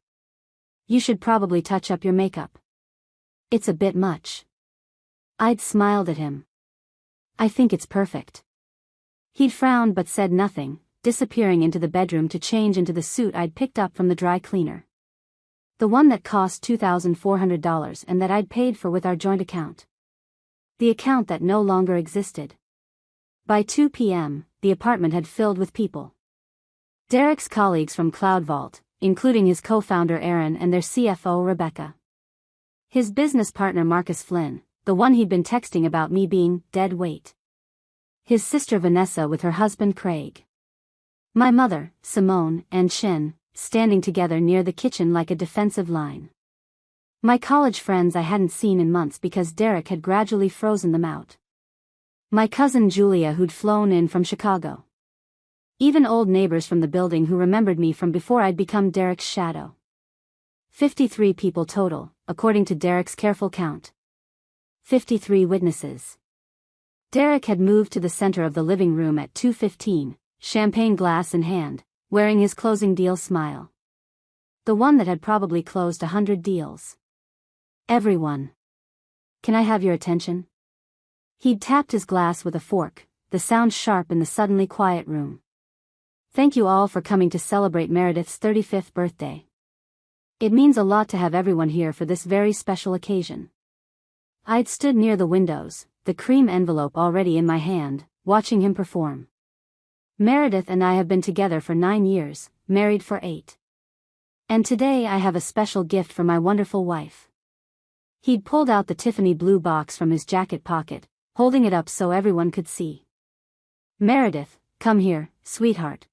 You should probably touch up your makeup. It's a bit much." I'd smiled at him. "I think it's perfect." He'd frowned but said nothing, disappearing into the bedroom to change into the suit I'd picked up from the dry cleaner. The one that cost $2,400 and that I'd paid for with our joint account. The account that no longer existed. By 2 p.m., the apartment had filled with people. Derek's colleagues from Cloud Vault, including his co-founder Aaron and their CFO Rebecca. His business partner Marcus Flynn, the one he'd been texting about me being dead weight. His sister Vanessa with her husband Craig. My mother, Simone, and Shin, standing together near the kitchen like a defensive line. My college friends I hadn't seen in months because Derek had gradually frozen them out. My cousin Julia who'd flown in from Chicago. Even old neighbors from the building who remembered me from before I'd become Derek's shadow. 53 people total, according to Derek's careful count. 53 witnesses. Derek had moved to the center of the living room at 2:15, champagne glass in hand, wearing his closing deal smile. The one that had probably closed 100 deals. "Everyone. Can I have your attention?" He'd tapped his glass with a fork, the sound sharp in the suddenly quiet room. "Thank you all for coming to celebrate Meredith's 35th birthday. It means a lot to have everyone here for this very special occasion." I'd stood near the windows, the cream envelope already in my hand, watching him perform. Meredith and I have been together for 9 years, married for 8. And today I have a special gift for my wonderful wife. He'd pulled out the Tiffany blue box from his jacket pocket, holding it up so everyone could see. "Meredith, come here, sweetheart."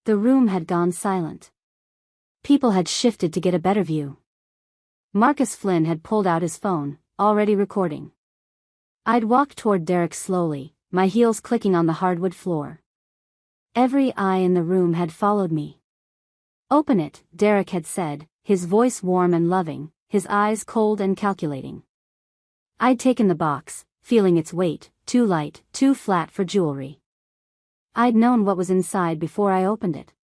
The room had gone silent. People had shifted to get a better view. Marcus Flynn had pulled out his phone, already recording. I'd walked toward Derek slowly, my heels clicking on the hardwood floor. Every eye in the room had followed me. "Open it," Derek had said, his voice warm and loving, his eyes cold and calculating. I'd taken the box, feeling its weight, too light, too flat for jewelry. I'd known what was inside before I opened it.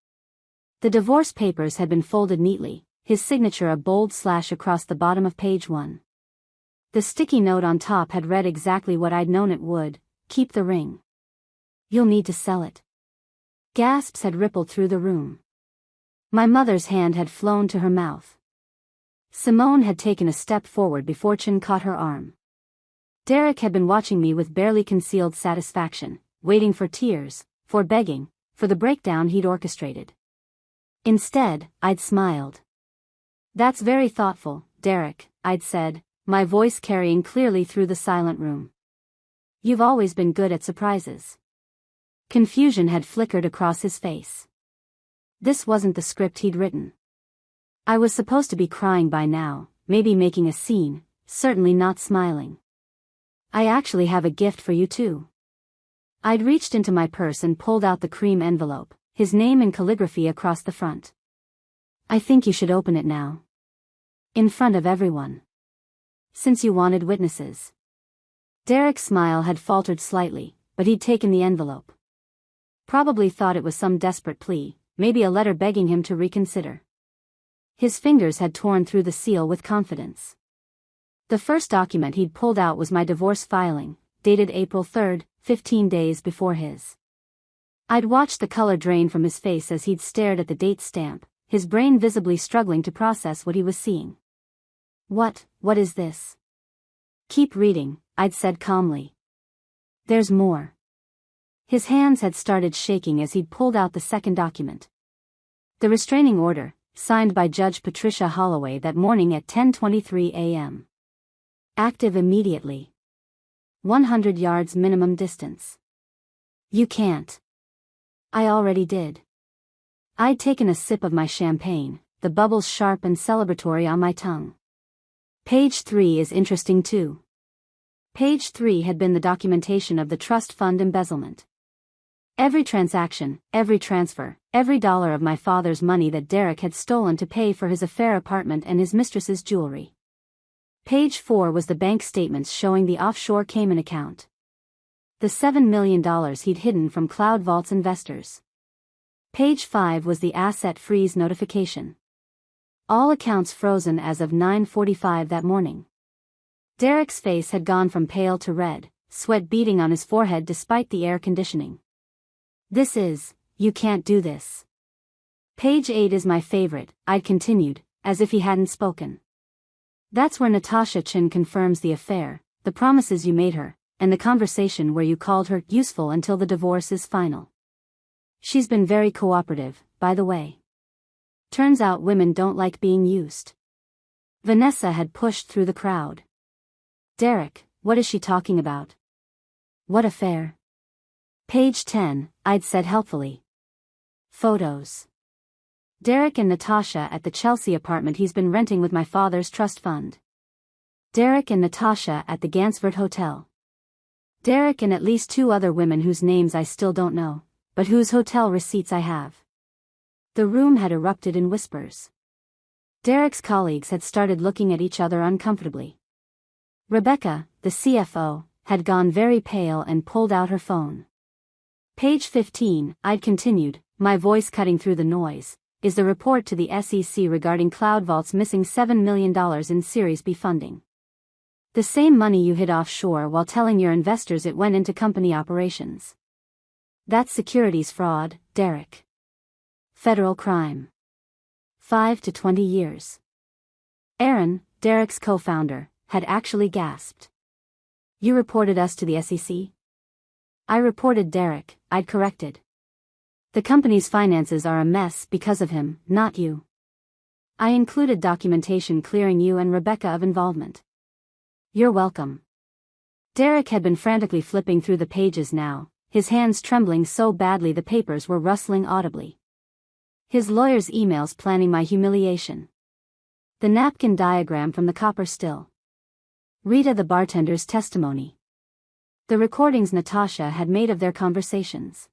The divorce papers had been folded neatly, his signature a bold slash across the bottom of page 1. The sticky note on top had read exactly what I'd known it would: "Keep the ring. You'll need to sell it." Gasps had rippled through the room. My mother's hand had flown to her mouth. Simone had taken a step forward before Chin caught her arm. Derek had been watching me with barely concealed satisfaction, waiting for tears, for begging, for the breakdown he'd orchestrated. Instead, I'd smiled. "That's very thoughtful, Derek," I'd said, my voice carrying clearly through the silent room. "You've always been good at surprises." Confusion had flickered across his face. This wasn't the script he'd written. I was supposed to be crying by now, maybe making a scene, certainly not smiling. I actually have a gift for you too. I'd reached into my purse and pulled out the cream envelope, his name in calligraphy across the front. I think you should open it now. In front of everyone. Since you wanted witnesses. Derek's smile had faltered slightly, but he'd taken the envelope. Probably thought it was some desperate plea, maybe a letter begging him to reconsider. His fingers had torn through the seal with confidence. The first document he'd pulled out was my divorce filing, dated April 3rd, 15 days before his. I'd watched the color drain from his face as he'd stared at the date stamp, his brain visibly struggling to process what he was seeing. What is this? Keep reading, I'd said calmly. There's more. His hands had started shaking as he'd pulled out the second document. The restraining order, signed by Judge Patricia Holloway that morning at 10:23 a.m. Active immediately. 100 yards minimum distance. You can't. I already did. I'd taken a sip of my champagne, the bubbles sharp and celebratory on my tongue. Page 3 is interesting too. Page 3 had been the documentation of the trust fund embezzlement. Every transaction, every transfer, every dollar of my father's money that Derek had stolen to pay for his affair apartment and his mistress's jewelry. Page 4 was the bank statements showing the offshore Cayman account. The $7 million he'd hidden from Cloud Vault's investors. Page 5 was the asset freeze notification. All accounts frozen as of 9:45 that morning. Derek's face had gone from pale to red, sweat beading on his forehead despite the air conditioning. You can't do this. Page 8 is my favorite, I'd continued, as if he hadn't spoken. That's where Natasha Chin confirms the affair, the promises you made her, and the conversation where you called her useful until the divorce is final. She's been very cooperative, by the way. Turns out women don't like being used. Vanessa had pushed through the crowd. Derek, what is she talking about? What affair? Page 10, I'd said helpfully. Photos. Derek and Natasha at the Chelsea apartment he's been renting with my father's trust fund. Derek and Natasha at the Gansford Hotel. Derek and at least 2 other women whose names I still don't know, but whose hotel receipts I have. The room had erupted in whispers. Derek's colleagues had started looking at each other uncomfortably. Rebecca, the CFO, had gone very pale and pulled out her phone. Page 15, I'd continued, my voice cutting through the noise, is the report to the SEC regarding Cloud Vault's missing $7 million in Series B funding. The same money you hid offshore while telling your investors it went into company operations. That's securities fraud, Derek. Federal crime. 5 to 20 years. Aaron, Derek's co-founder, had actually gasped. You reported us to the SEC? I reported Derek, I'd corrected. The company's finances are a mess because of him, not you. I included documentation clearing you and Rebecca of involvement. You're welcome. Derek had been frantically flipping through the pages now, his hands trembling so badly the papers were rustling audibly. His lawyer's emails planning my humiliation. The napkin diagram from the copper still. Rita the bartender's testimony. The recordings Natasha had made of their conversations.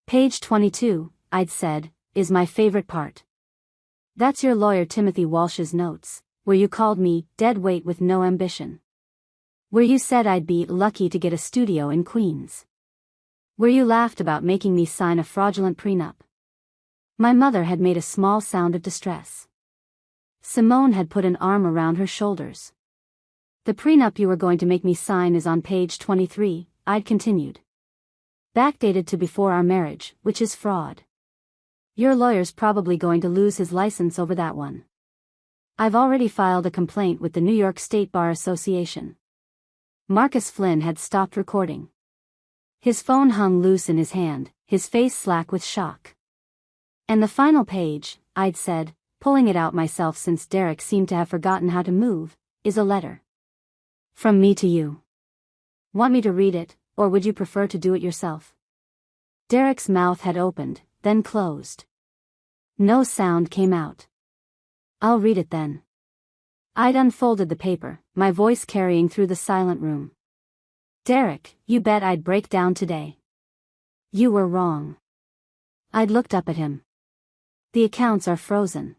Page 22, I'd said, is my favorite part. That's your lawyer Timothy Walsh's notes, where you called me dead weight with no ambition. Where you said I'd be lucky to get a studio in Queens. Where you laughed about making me sign a fraudulent prenup. My mother had made a small sound of distress. Simone had put an arm around her shoulders. The prenup you were going to make me sign is on page 23, I'd continued. Backdated to before our marriage, which is fraud. Your lawyer's probably going to lose his license over that one. I've already filed a complaint with the New York State Bar Association. Marcus Flynn had stopped recording. His phone hung loose in his hand, his face slack with shock. And the final page, I'd said, pulling it out myself since Derek seemed to have forgotten how to move, is a letter. From me to you. Want me to read it, or would you prefer to do it yourself? Derek's mouth had opened, then closed. No sound came out. I'll read it then. I'd unfolded the paper, my voice carrying through the silent room. Derek, you bet I'd break down today. You were wrong. I'd looked up at him. The accounts are frozen.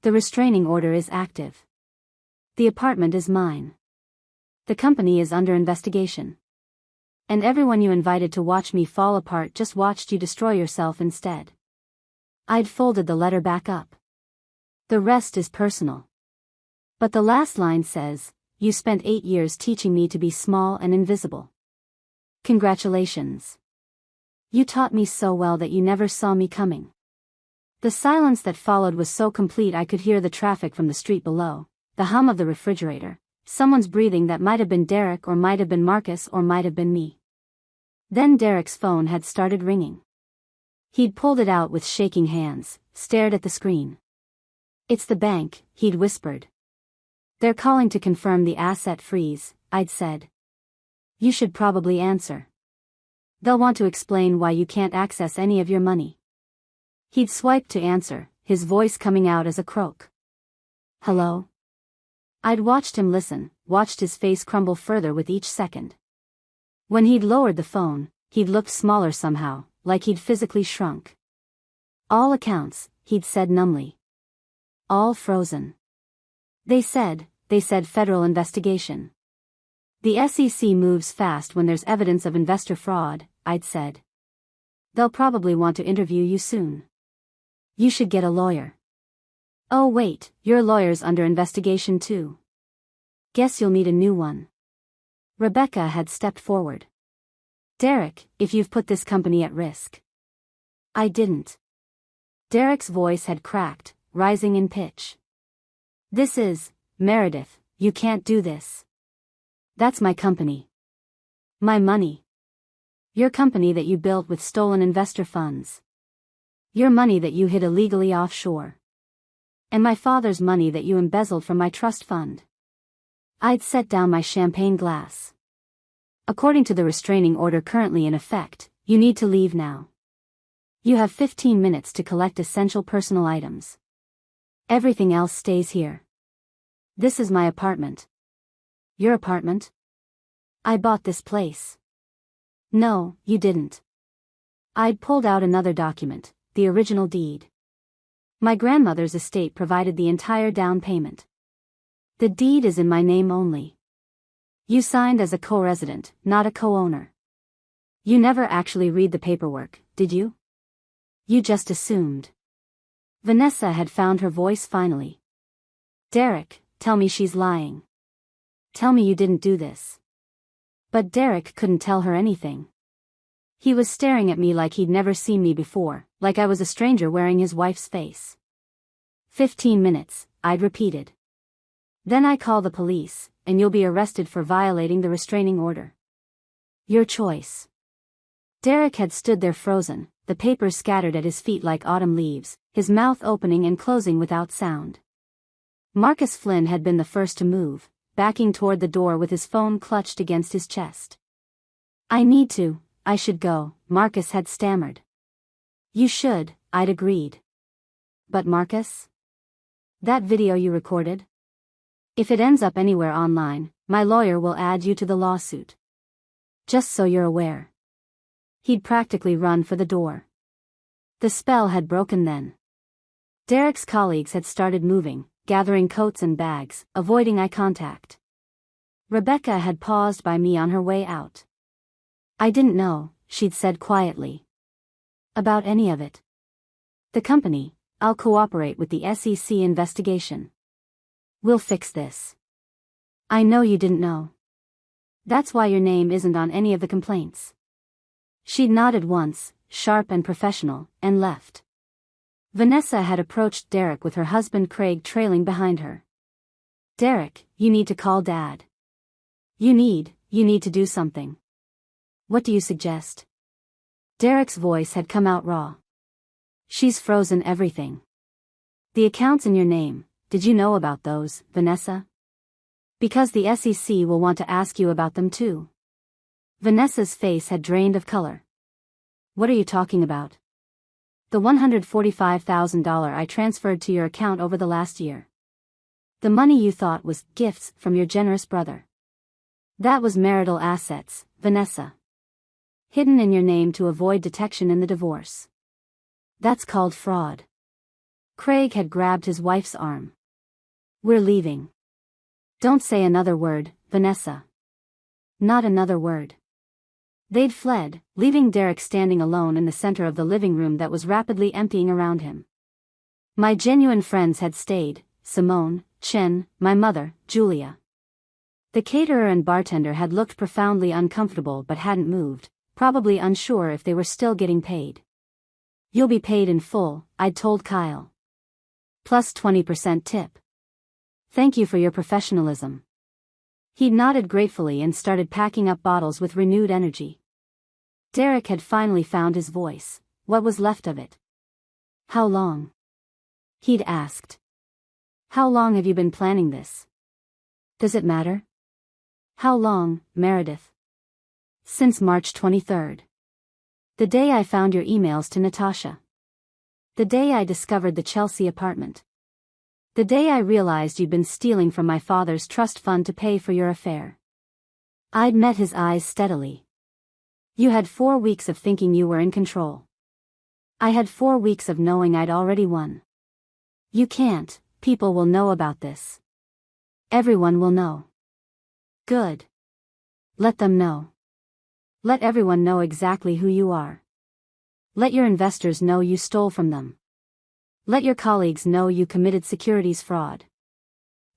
The restraining order is active. The apartment is mine. The company is under investigation. And everyone you invited to watch me fall apart just watched you destroy yourself instead. I'd folded the letter back up. The rest is personal. But the last line says, you spent 8 years teaching me to be small and invisible. Congratulations. You taught me so well that you never saw me coming. The silence that followed was so complete I could hear the traffic from the street below, the hum of the refrigerator, someone's breathing that might have been Derek or might have been Marcus or might have been me. Then Derek's phone had started ringing. He'd pulled it out with shaking hands, stared at the screen. It's the bank, he'd whispered. They're calling to confirm the asset freeze, I'd said. You should probably answer. They'll want to explain why you can't access any of your money. He'd swiped to answer, his voice coming out as a croak. Hello? I'd watched him listen, watched his face crumble further with each second. When he'd lowered the phone, he'd looked smaller somehow, like he'd physically shrunk. All accounts, he'd said numbly. All frozen. They said federal investigation. The SEC moves fast when there's evidence of investor fraud, I'd said. They'll probably want to interview you soon. You should get a lawyer. Oh wait, your lawyer's under investigation too. Guess you'll need a new one. Rebecca had stepped forward. Derek, if you've put this company at risk. I didn't. Derek's voice had cracked, rising in pitch. This is, Meredith, you can't do this. That's my company. My money. Your company that you built with stolen investor funds. Your money that you hid illegally offshore. And my father's money that you embezzled from my trust fund. I'd set down my champagne glass. According to the restraining order currently in effect, you need to leave now. You have 15 minutes to collect essential personal items. Everything else stays here. This is my apartment. Your apartment? I bought this place. No, you didn't. I'd pulled out another document, the original deed. My grandmother's estate provided the entire down payment. The deed is in my name only. You signed as a co-resident, not a co-owner. You never actually read the paperwork, did you? You just assumed. Vanessa had found her voice finally. Derek, tell me she's lying. Tell me you didn't do this. But Derek couldn't tell her anything. He was staring at me like he'd never seen me before, like I was a stranger wearing his wife's face. 15 minutes, I'd repeated. Then I call the police, and you'll be arrested for violating the restraining order. Your choice. Derek had stood there frozen, the papers scattered at his feet like autumn leaves, his mouth opening and closing without sound. Marcus Flynn had been the first to move, backing toward the door with his phone clutched against his chest. I should go, Marcus had stammered. You should, I'd agreed. But Marcus? That video you recorded? If it ends up anywhere online, my lawyer will add you to the lawsuit. Just so you're aware. He'd practically run for the door. The spell had broken then. Derek's colleagues had started moving, gathering coats and bags, avoiding eye contact. Rebecca had paused by me on her way out. I didn't know, she'd said quietly. About any of it. The company, I'll cooperate with the SEC investigation. We'll fix this. I know you didn't know. That's why your name isn't on any of the complaints. She'd nodded once, sharp and professional, and left. Vanessa had approached Derek with her husband Craig trailing behind her. Derek, you need to call Dad. You need to do something. What do you suggest? Derek's voice had come out raw. She's frozen everything. The accounts in your name, did you know about those, Vanessa? Because the SEC will want to ask you about them too. Vanessa's face had drained of color. What are you talking about? The $145,000 I transferred to your account over the last year. The money you thought was gifts from your generous brother. That was marital assets, Vanessa. Hidden in your name to avoid detection in the divorce. That's called fraud. Craig had grabbed his wife's arm. We're leaving. Don't say another word, Vanessa. Not another word. They'd fled, leaving Derek standing alone in the center of the living room that was rapidly emptying around him. My genuine friends had stayed, Simone, Chen, my mother, Julia. The caterer and bartender had looked profoundly uncomfortable but hadn't moved, probably unsure if they were still getting paid. You'll be paid in full, I'd told Kyle. Plus 20% tip. Thank you for your professionalism. He nodded gratefully and started packing up bottles with renewed energy. Derek had finally found his voice, what was left of it. How long? He'd asked. How long have you been planning this? Does it matter? How long, Meredith? Since March 23rd. The day I found your emails to Natasha. The day I discovered the Chelsea apartment. The day I realized you'd been stealing from my father's trust fund to pay for your affair. I'd met his eyes steadily. You had 4 weeks of thinking you were in control. I had 4 weeks of knowing I'd already won. You can't, people will know about this. Everyone will know. Good. Let them know. Let everyone know exactly who you are. Let your investors know you stole from them. Let your colleagues know you committed securities fraud.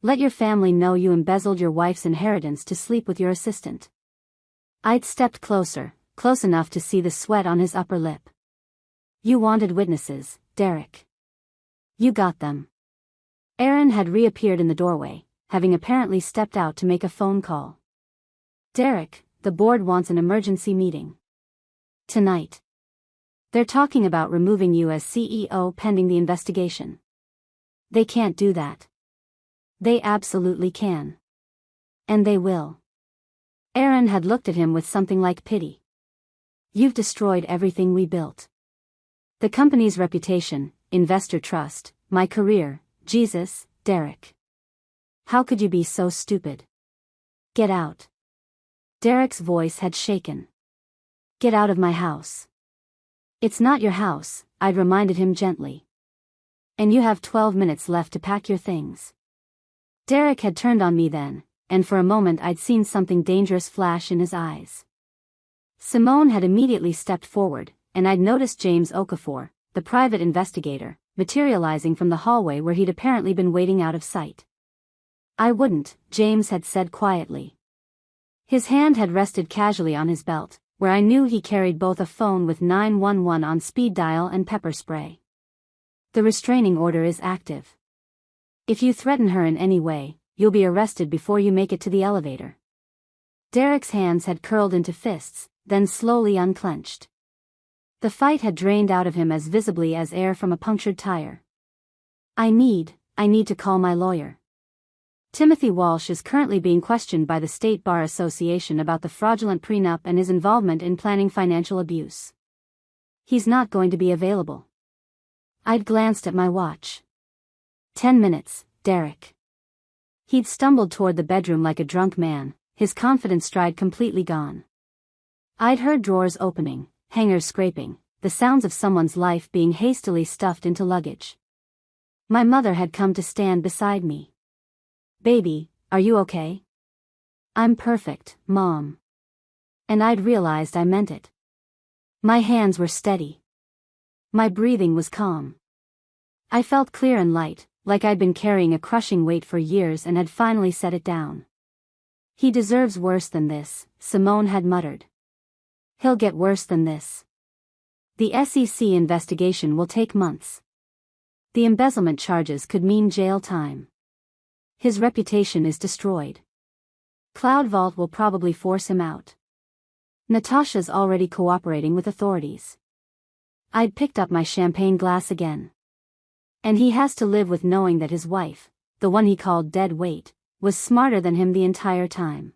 Let your family know you embezzled your wife's inheritance to sleep with your assistant. I'd stepped closer, close enough to see the sweat on his upper lip. You wanted witnesses, Derek. You got them. Aaron had reappeared in the doorway, having apparently stepped out to make a phone call. Derek, the board wants an emergency meeting. Tonight. They're talking about removing you as CEO pending the investigation. They can't do that. They absolutely can. And they will. Aaron had looked at him with something like pity. You've destroyed everything we built. The company's reputation, investor trust, my career, Jesus, Derek. How could you be so stupid? Get out. Derek's voice had shaken. Get out of my house. It's not your house, I'd reminded him gently. And you have 12 minutes left to pack your things. Derek had turned on me then, and for a moment I'd seen something dangerous flash in his eyes. Simone had immediately stepped forward, and I'd noticed James Okafor, the private investigator, materializing from the hallway where he'd apparently been waiting out of sight. I wouldn't, James had said quietly. His hand had rested casually on his belt, where I knew he carried both a phone with 911 on speed dial and pepper spray. The restraining order is active. If you threaten her in any way, you'll be arrested before you make it to the elevator. Derek's hands had curled into fists, then slowly unclenched. The fight had drained out of him as visibly as air from a punctured tire. I need to call my lawyer. Timothy Walsh is currently being questioned by the State Bar Association about the fraudulent prenup and his involvement in planning financial abuse. He's not going to be available. I'd glanced at my watch. 10 minutes, Derek. He'd stumbled toward the bedroom like a drunk man, his confident stride completely gone. I'd heard drawers opening, hangers scraping, the sounds of someone's life being hastily stuffed into luggage. My mother had come to stand beside me. Baby, are you okay? I'm perfect, Mom. And I'd realized I meant it. My hands were steady. My breathing was calm. I felt clear and light, like I'd been carrying a crushing weight for years and had finally set it down. He deserves worse than this, Simone had muttered. He'll get worse than this. The SEC investigation will take months. The embezzlement charges could mean jail time. His reputation is destroyed. Cloud Vault will probably force him out. Natasha's already cooperating with authorities. I'd picked up my champagne glass again. And he has to live with knowing that his wife, the one he called dead weight, was smarter than him the entire time.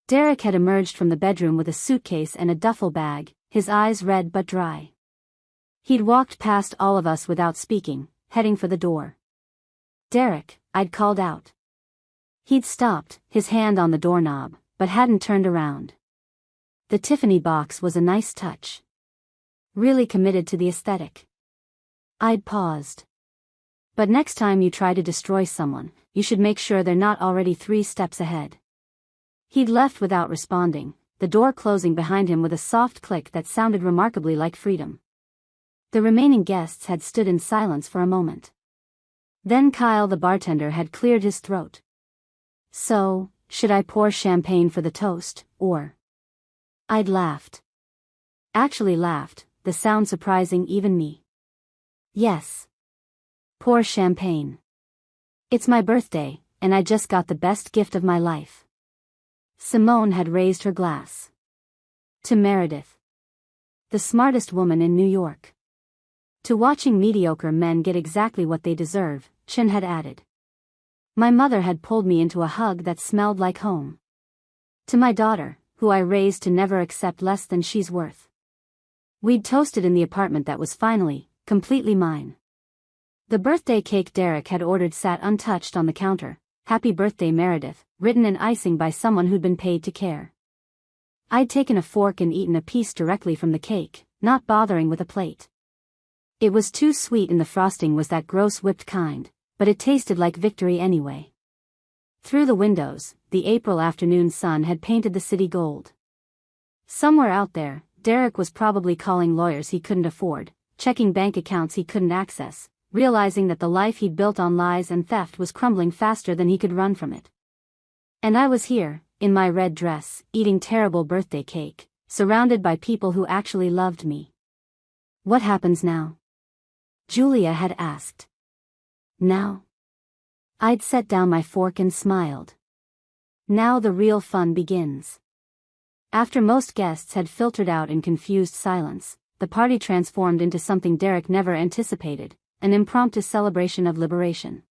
Derek had emerged from the bedroom with a suitcase and a duffel bag, his eyes red but dry. He'd walked past all of us without speaking, heading for the door. "Derek," I'd called out. He'd stopped, his hand on the doorknob, but hadn't turned around. The Tiffany box was a nice touch. Really committed to the aesthetic. I'd paused. "But next time you try to destroy someone, you should make sure they're not already 3 steps ahead." He'd left without responding, the door closing behind him with a soft click that sounded remarkably like freedom. The remaining guests had stood in silence for a moment. Then Kyle the bartender had cleared his throat. "So, should I pour champagne for the toast, or?" I'd laughed. Actually laughed, the sound surprising even me. "Yes. Pour champagne. It's my birthday, and I just got the best gift of my life." Simone had raised her glass. "To Meredith. The smartest woman in New York. To watching mediocre men get exactly what they deserve," Chin had added. My mother had pulled me into a hug that smelled like home. "To my daughter, who I raised to never accept less than she's worth." We'd toasted in the apartment that was finally, completely mine. The birthday cake Derek had ordered sat untouched on the counter, "Happy Birthday Meredith," written in icing by someone who'd been paid to care. I'd taken a fork and eaten a piece directly from the cake, not bothering with a plate. It was too sweet and the frosting was that gross whipped kind, but it tasted like victory anyway. Through the windows, the April afternoon sun had painted the city gold. Somewhere out there, Derek was probably calling lawyers he couldn't afford, checking bank accounts he couldn't access, realizing that the life he'd built on lies and theft was crumbling faster than he could run from it. And I was here, in my red dress, eating terrible birthday cake, surrounded by people who actually loved me. "What happens now?" Julia had asked. "Now?" I'd set down my fork and smiled. "Now the real fun begins." After most guests had filtered out in confused silence, the party transformed into something Derek never anticipated, an impromptu celebration of liberation.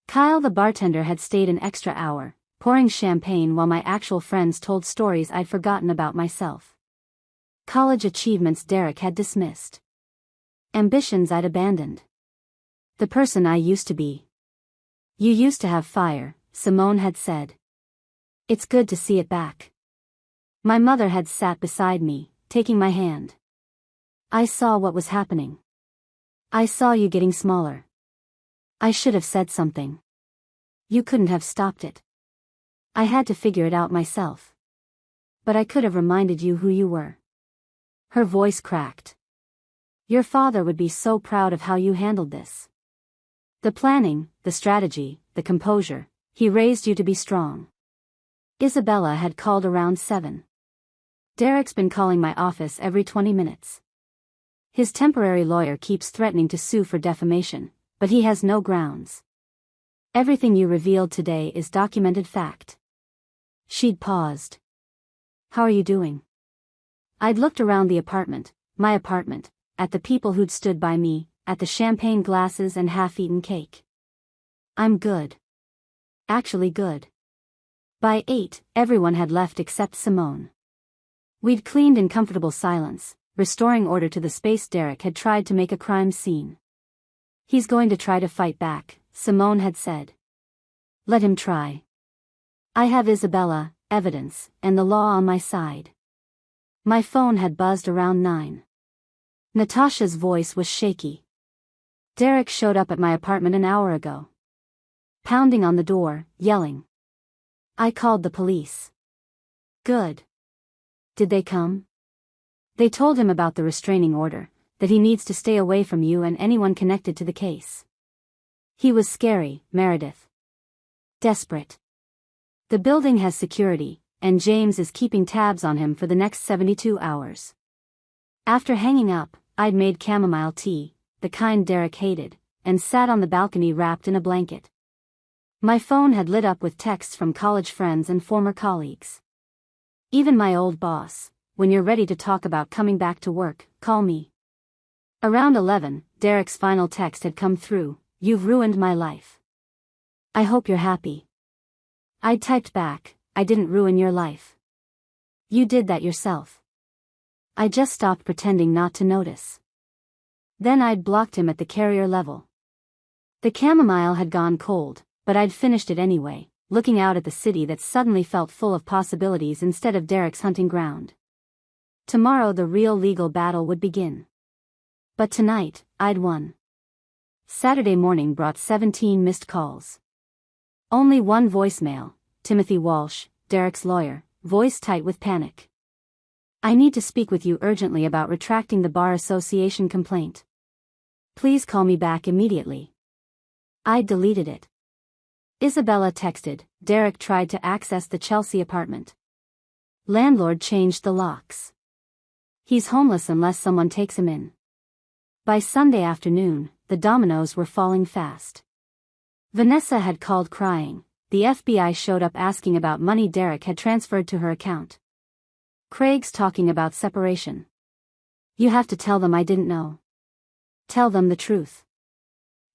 Kyle the bartender had stayed an extra hour, pouring champagne while my actual friends told stories I'd forgotten about myself. College achievements Derek had dismissed. Ambitions I'd abandoned. The person I used to be. "You used to have fire," Simone had said. "It's good to see it back." My mother had sat beside me, taking my hand. "I saw what was happening. I saw you getting smaller. I should have said something. You couldn't have stopped it. I had to figure it out myself. But I could have reminded you who you were." Her voice cracked. "Your father would be so proud of how you handled this. The planning, the strategy, the composure, he raised you to be strong." Isabella had called around 7. "Derek's been calling my office every 20 minutes. His temporary lawyer keeps threatening to sue for defamation, but he has no grounds. Everything you revealed today is documented fact." She'd paused. "How are you doing?" I'd looked around the apartment, my apartment, at the people who'd stood by me, at the champagne glasses and half-eaten cake. "I'm good. Actually good." By 8, everyone had left except Simone. We'd cleaned in comfortable silence, restoring order to the space Derek had tried to make a crime scene. "He's going to try to fight back," Simone had said. "Let him try. I have Isabella, evidence, and the law on my side." My phone had buzzed around 9. Natasha's voice was shaky. "Derek showed up at my apartment an hour ago. Pounding on the door, yelling. I called the police." "Good. Did they come?" "They told him about the restraining order, that he needs to stay away from you and anyone connected to the case. He was scary, Meredith. Desperate. The building has security, and James is keeping tabs on him for the next 72 hours. After hanging up, I'd made chamomile tea, the kind Derek hated, and sat on the balcony wrapped in a blanket. My phone had lit up with texts from college friends and former colleagues. Even my old boss, "When you're ready to talk about coming back to work, call me." Around 11, Derek's final text had come through, "You've ruined my life. I hope you're happy." I typed back, "I didn't ruin your life. You did that yourself." I just stopped pretending not to notice. Then I'd blocked him at the carrier level. The chamomile had gone cold, but I'd finished it anyway, looking out at the city that suddenly felt full of possibilities instead of Derek's hunting ground. Tomorrow the real legal battle would begin. But tonight, I'd won. Saturday morning brought 17 missed calls. Only one voicemail, Timothy Walsh, Derek's lawyer, voice tight with panic. I need to speak with you urgently about retracting the Bar Association complaint. Please call me back immediately. I'd deleted it. Isabella texted, Derek tried to access the Chelsea apartment. Landlord changed the locks. He's homeless unless someone takes him in. By Sunday afternoon, the dominoes were falling fast. Vanessa had called crying. The FBI showed up asking about money Derek had transferred to her account. Craig's talking about separation. You have to tell them I didn't know. Tell them the truth.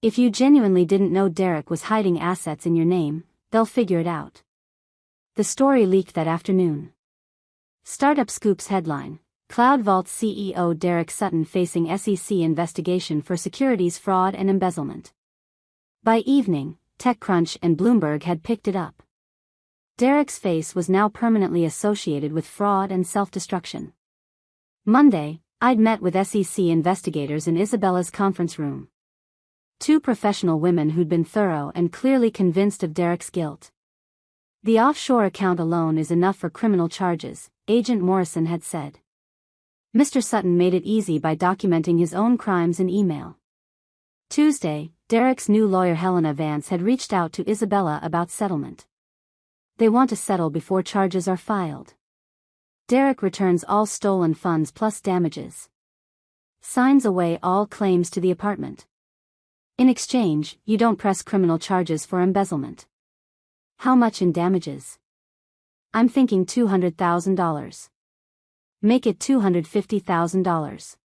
If you genuinely didn't know Derek was hiding assets in your name, they'll figure it out. The story leaked that afternoon. Startup Scoop's headline: CloudVault CEO Derek Sutton facing SEC investigation for securities fraud and embezzlement. By evening, TechCrunch and Bloomberg had picked it up. Derek's face was now permanently associated with fraud and self-destruction. Monday, I'd met with SEC investigators in Isabella's conference room. Two professional women who'd been thorough and clearly convinced of Derek's guilt. The offshore account alone is enough for criminal charges, Agent Morrison had said. Mr. Sutton made it easy by documenting his own crimes in email. Tuesday, Derek's new lawyer Helena Vance had reached out to Isabella about settlement. They want to settle before charges are filed. Derek returns all stolen funds plus damages. Signs away all claims to the apartment. In exchange, you don't press criminal charges for embezzlement. How much in damages? I'm thinking $200,000. Make it $250,000.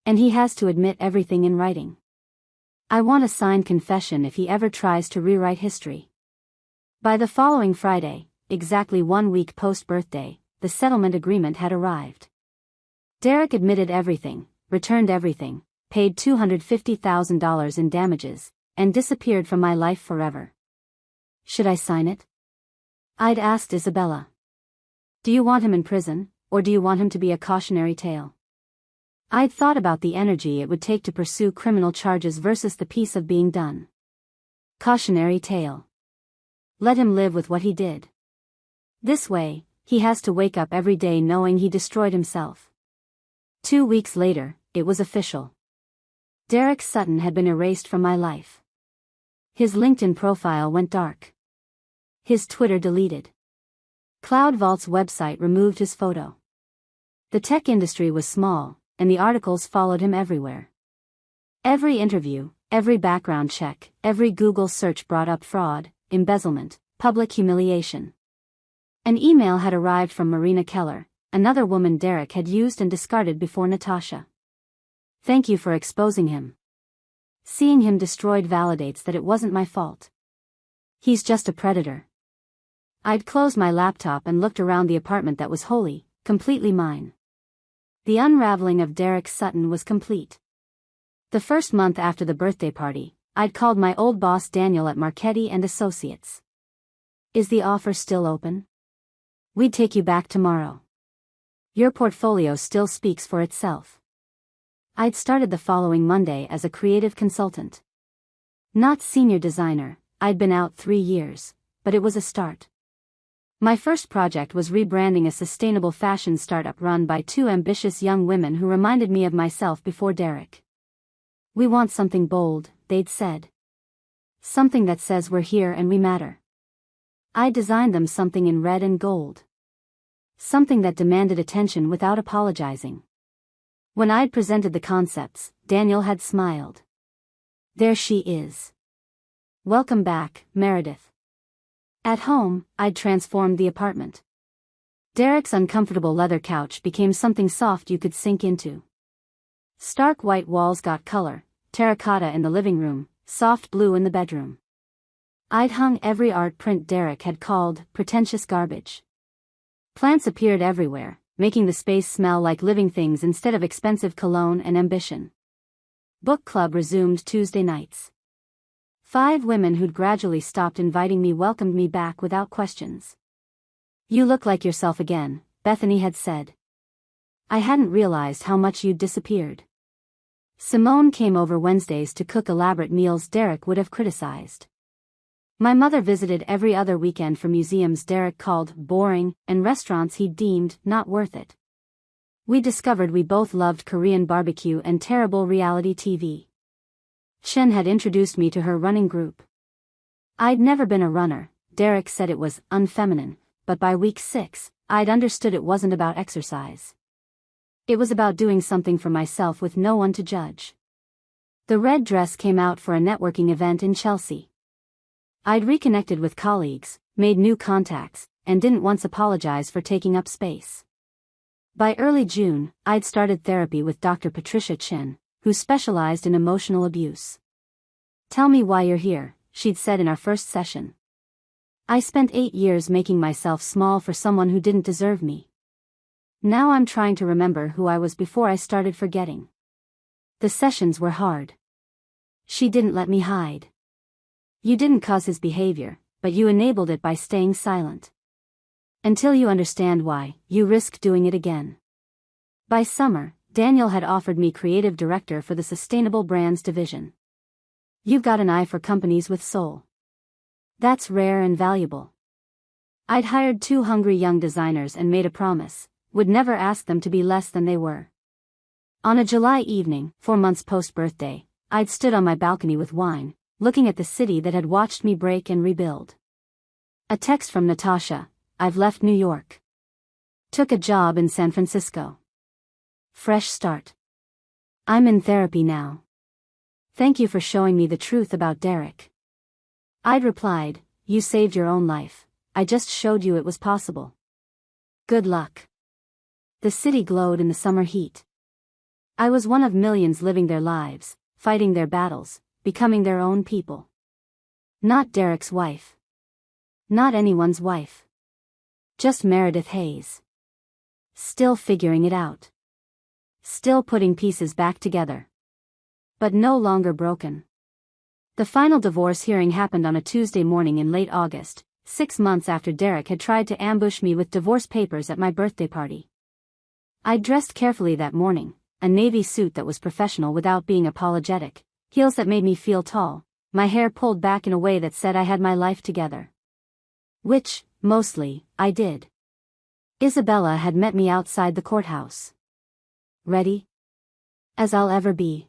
And he has to admit everything in writing. I want a signed confession if he ever tries to rewrite history. By the following Friday, exactly 1 week post-birthday, the settlement agreement had arrived. Derek admitted everything, returned everything, paid $250,000 in damages, and disappeared from my life forever. Should I sign it? I'd asked Isabella. Do you want him in prison, or do you want him to be a cautionary tale? I'd thought about the energy it would take to pursue criminal charges versus the peace of being done. Cautionary tale. Let him live with what he did. This way, he has to wake up every day knowing he destroyed himself. 2 weeks later, it was official. Derek Sutton had been erased from my life. His LinkedIn profile went dark. His Twitter deleted. CloudVault's website removed his photo. The tech industry was small, and the articles followed him everywhere. Every interview, every background check, every Google search brought up fraud, embezzlement, public humiliation. An email had arrived from Marina Keller, another woman Derek had used and discarded before Natasha. Thank you for exposing him. Seeing him destroyed validates that it wasn't my fault. He's just a predator. I'd closed my laptop and looked around the apartment that was wholly, completely mine. The unraveling of Derek Sutton was complete. The first month after the birthday party, I'd called my old boss Daniel at Marchetti and Associates. Is the offer still open? We'd take you back tomorrow. Your portfolio still speaks for itself. I'd started the following Monday as a creative consultant. Not senior designer, I'd been out 3 years, but it was a start. My first project was rebranding a sustainable fashion startup run by 2 ambitious young women who reminded me of myself before Derek. We want something bold, they'd said. Something that says we're here and we matter. I designed them something in red and gold. Something that demanded attention without apologizing. When I'd presented the concepts, Daniel had smiled. There she is. Welcome back, Meredith. At home, I'd transformed the apartment. Derek's uncomfortable leather couch became something soft you could sink into. Stark white walls got color, terracotta in the living room, soft blue in the bedroom. I'd hung every art print Derek had called pretentious garbage. Plants appeared everywhere, making the space smell like living things instead of expensive cologne and ambition. Book club resumed Tuesday nights. 5 women who'd gradually stopped inviting me welcomed me back without questions. "You look like yourself again," Bethany had said. "I hadn't realized how much you'd disappeared." Simone came over Wednesdays to cook elaborate meals Derek would have criticized. My mother visited every other weekend for museums Derek called boring and restaurants he deemed not worth it. We discovered we both loved Korean barbecue and terrible reality TV. Chen had introduced me to her running group. I'd never been a runner. Derek said it was unfeminine, but by week 6, I'd understood it wasn't about exercise. It was about doing something for myself with no one to judge. The red dress came out for a networking event in Chelsea. I'd reconnected with colleagues, made new contacts, and didn't once apologize for taking up space. By early June, I'd started therapy with Dr. Patricia Chin, who specialized in emotional abuse. "Tell me why you're here," she'd said in our first session. "I spent 8 years making myself small for someone who didn't deserve me. Now I'm trying to remember who I was before I started forgetting." The sessions were hard. She didn't let me hide. "You didn't cause his behavior, but you enabled it by staying silent. Until you understand why, you risk doing it again." By summer, Daniel had offered me creative director for the Sustainable Brands division. "You've got an eye for companies with soul. That's rare and valuable." I'd hired 2 hungry young designers and made a promise, would never ask them to be less than they were. On a July evening, 4 months post-birthday, I'd stood on my balcony with wine, looking at the city that had watched me break and rebuild. A text from Natasha: "I've left New York. Took a job in San Francisco. Fresh start. I'm in therapy now. Thank you for showing me the truth about Derek." I'd replied, "You saved your own life. I just showed you it was possible. Good luck." The city glowed in the summer heat. I was one of millions living their lives, fighting their battles, becoming their own people. Not Derek's wife. Not anyone's wife. Just Meredith Hayes. Still figuring it out. Still putting pieces back together. But no longer broken. The final divorce hearing happened on a Tuesday morning in late August, 6 months after Derek had tried to ambush me with divorce papers at my birthday party. I dressed carefully that morning, a navy suit that was professional without being apologetic, heels that made me feel tall, my hair pulled back in a way that said I had my life together. Which, mostly, I did. Isabella had met me outside the courthouse. "Ready?" "As I'll ever be."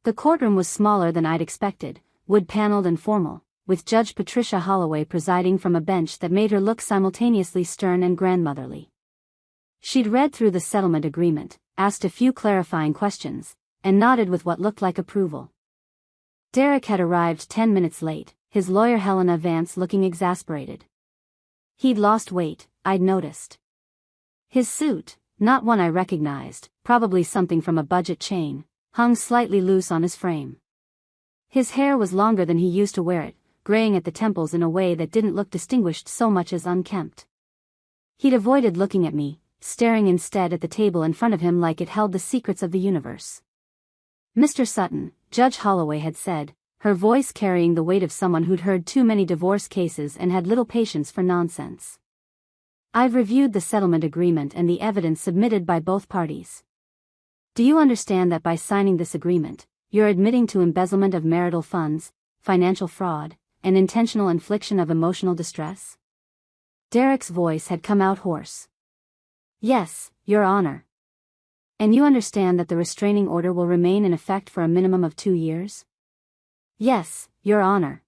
The courtroom was smaller than I'd expected, wood-paneled and formal, with Judge Patricia Holloway presiding from a bench that made her look simultaneously stern and grandmotherly. She'd read through the settlement agreement, asked a few clarifying questions, and nodded with what looked like approval. Derek had arrived 10 minutes late, his lawyer Helena Vance looking exasperated. He'd lost weight, I'd noticed. His suit, not one I recognized, probably something from a budget chain, hung slightly loose on his frame. His hair was longer than he used to wear it, graying at the temples in a way that didn't look distinguished so much as unkempt. He'd avoided looking at me, staring instead at the table in front of him like it held the secrets of the universe. "Mr. Sutton," Judge Holloway had said, her voice carrying the weight of someone who'd heard too many divorce cases and had little patience for nonsense. "I've reviewed the settlement agreement and the evidence submitted by both parties. Do you understand that by signing this agreement, you're admitting to embezzlement of marital funds, financial fraud, and intentional infliction of emotional distress?" Derek's voice had come out hoarse. "Yes, Your Honor." "And you understand that the restraining order will remain in effect for a minimum of 2 years?" "Yes, Your Honor."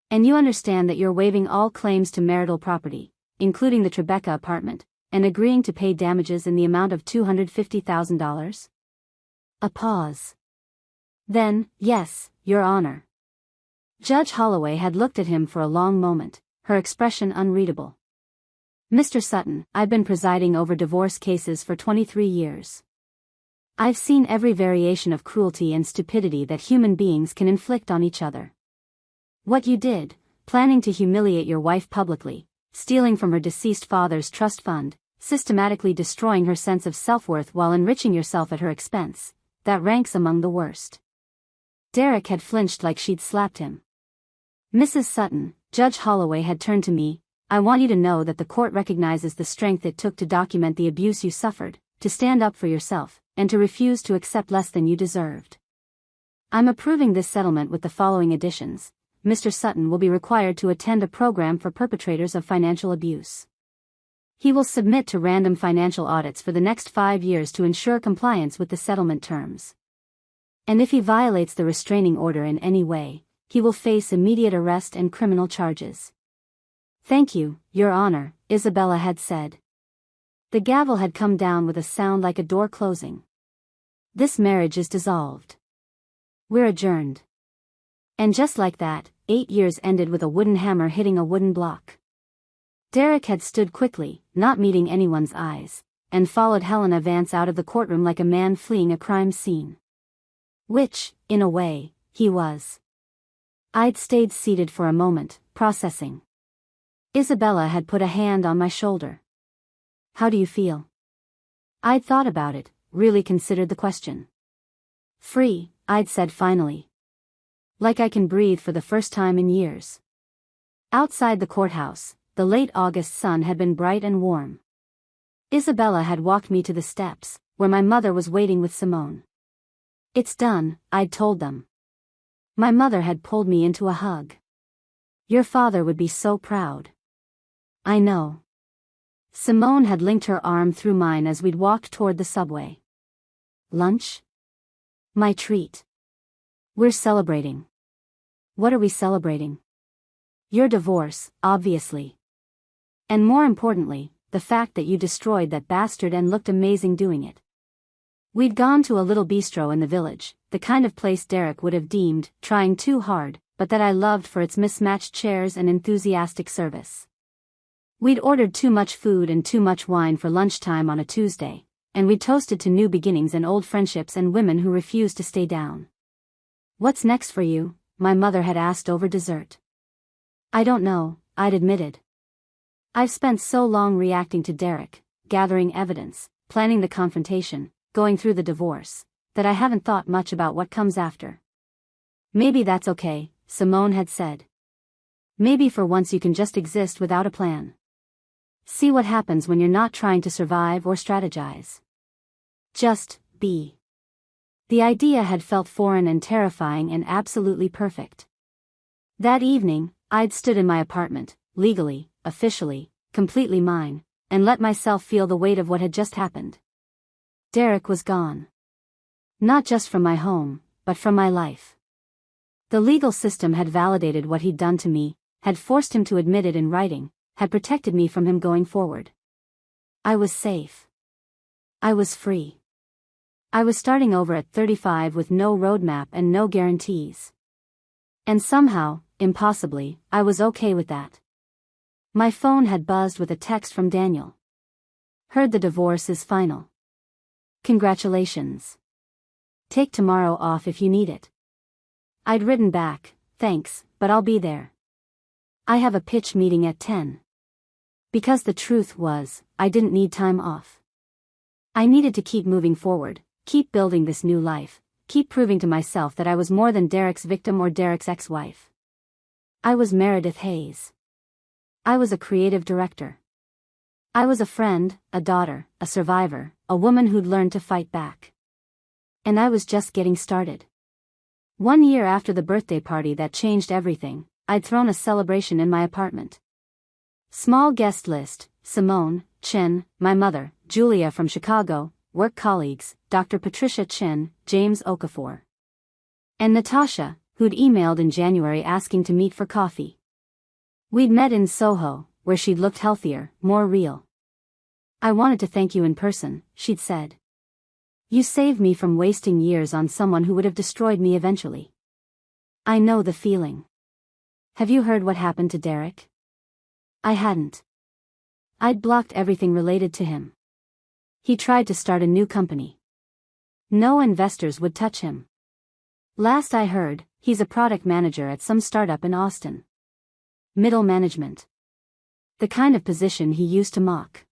"And you understand that you're waiving all claims to marital property, including the Tribeca apartment, and agreeing to pay damages in the amount of $250,000? A pause. "Then, yes, Your Honor." Judge Holloway had looked at him for a long moment, her expression unreadable. "Mr. Sutton, I've been presiding over divorce cases for 23 years. I've seen every variation of cruelty and stupidity that human beings can inflict on each other. What you did, planning to humiliate your wife publicly, stealing from her deceased father's trust fund, systematically destroying her sense of self-worth while enriching yourself at her expense, that ranks among the worst. Derek had flinched like she'd slapped him. Mrs. Sutton, Judge Holloway had turned to me. I want you to know that the court recognizes the strength it took to document the abuse you suffered, to stand up for yourself, and to refuse to accept less than you deserved. I'm approving this settlement with the following additions. Mr. Sutton will be required to attend a program for perpetrators of financial abuse. He will submit to random financial audits for the next 5 years to ensure compliance with the settlement terms. And if he violates the restraining order in any way, he will face immediate arrest and criminal charges. Thank you, Your Honor, Isabella had said. The gavel had come down with a sound like a door closing. This marriage is dissolved. We're adjourned. And just like that, 8 years ended with a wooden hammer hitting a wooden block. Derek had stood quickly, not meeting anyone's eyes, and followed Helena Vance out of the courtroom like a man fleeing a crime scene. Which, in a way, he was. I'd stayed seated for a moment, processing. Isabella had put a hand on my shoulder. How do you feel? I'd thought about it, really considered the question. Free, I'd said finally. Like I can breathe for the first time in years. Outside the courthouse, the late August sun had been bright and warm. Isabella had walked me to the steps, where my mother was waiting with Simone. It's done, I'd told them. My mother had pulled me into a hug. Your father would be so proud. I know. Simone had linked her arm through mine as we'd walked toward the subway. Lunch? My treat. We're celebrating. What are we celebrating? Your divorce, obviously. And more importantly, the fact that you destroyed that bastard and looked amazing doing it. We'd gone to a little bistro in the village, the kind of place Derek would have deemed trying too hard, but that I loved for its mismatched chairs and enthusiastic service. We'd ordered too much food and too much wine for lunchtime on a Tuesday, and we toasted to new beginnings and old friendships and women who refused to stay down. What's next for you? My mother had asked over dessert. I don't know, I'd admitted. I've spent so long reacting to Derek, gathering evidence, planning the confrontation, going through the divorce, that I haven't thought much about what comes after. Maybe that's okay, Simone had said. Maybe for once you can just exist without a plan. See what happens when you're not trying to survive or strategize. Just be. The idea had felt foreign and terrifying and absolutely perfect. That evening, I'd stood in my apartment, legally, officially, completely mine, and let myself feel the weight of what had just happened. Derek was gone. Not just from my home, but from my life. The legal system had validated what he'd done to me, had forced him to admit it in writing, had protected me from him going forward. I was safe. I was free. I was starting over at 35 with no roadmap and no guarantees. And somehow, impossibly, I was okay with that. My phone had buzzed with a text from Daniel. Heard the divorce is final. Congratulations. Take tomorrow off if you need it. I'd written back, thanks, but I'll be there. I have a pitch meeting at 10. Because the truth was, I didn't need time off. I needed to keep moving forward, keep building this new life, keep proving to myself that I was more than Derek's victim or Derek's ex-wife. I was Meredith Hayes. I was a creative director. I was a friend, a daughter, a survivor, a woman who'd learned to fight back. And I was just getting started. 1 year after the birthday party that changed everything, I'd thrown a celebration in my apartment. Small guest list: Simone, Chen, my mother, Julia from Chicago, work colleagues, Dr. Patricia Chen, James Okafor. And Natasha, who'd emailed in January asking to meet for coffee. We'd met in Soho, where she'd looked healthier, more real. I wanted to thank you in person, she'd said. You saved me from wasting years on someone who would have destroyed me eventually. I know the feeling. Have you heard what happened to Derek? I hadn't. I'd blocked everything related to him. He tried to start a new company. No investors would touch him. Last I heard, he's a product manager at some startup in Austin. Middle management. The kind of position he used to mock.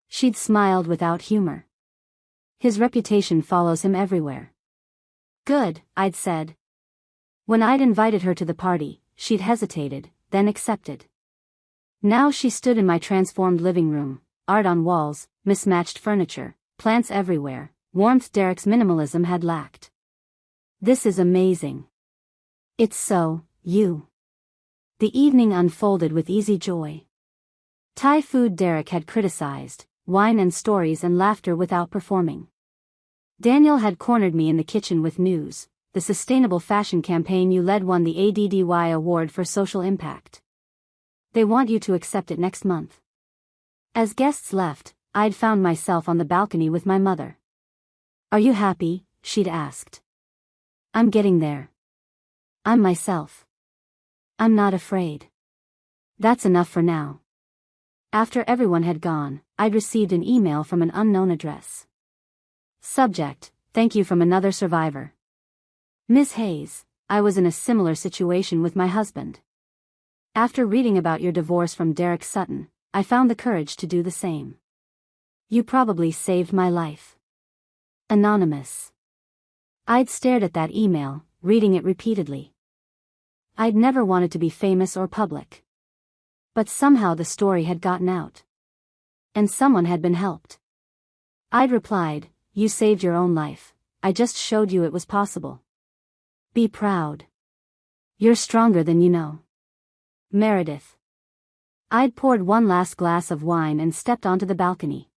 She'd smiled without humor. His reputation follows him everywhere. Good, I'd said. When I'd invited her to the party, she'd hesitated, then accepted. Now she stood in my transformed living room, art on walls, mismatched furniture, plants everywhere, warmth Derek's minimalism had lacked. This is amazing. It's so, you. The evening unfolded with easy joy. Thai food Derek had criticized, wine and stories and laughter without performing. Daniel had cornered me in the kitchen with news. The sustainable fashion campaign you led won the ADDY Award for Social Impact. They want you to accept it next month. As guests left, I'd found myself on the balcony with my mother. Are you happy? She'd asked. I'm getting there. I'm myself. I'm not afraid. That's enough for now. After everyone had gone, I'd received an email from an unknown address. Subject, thank you from another survivor. Ms. Hayes, I was in a similar situation with my husband. After reading about your divorce from Derek Sutton, I found the courage to do the same. You probably saved my life. Anonymous. I'd stared at that email, reading it repeatedly. I'd never wanted to be famous or public. But somehow the story had gotten out. And someone had been helped. I'd replied, you saved your own life, I just showed you it was possible. Be proud. You're stronger than you know. Meredith. I'd poured one last glass of wine and stepped onto the balcony.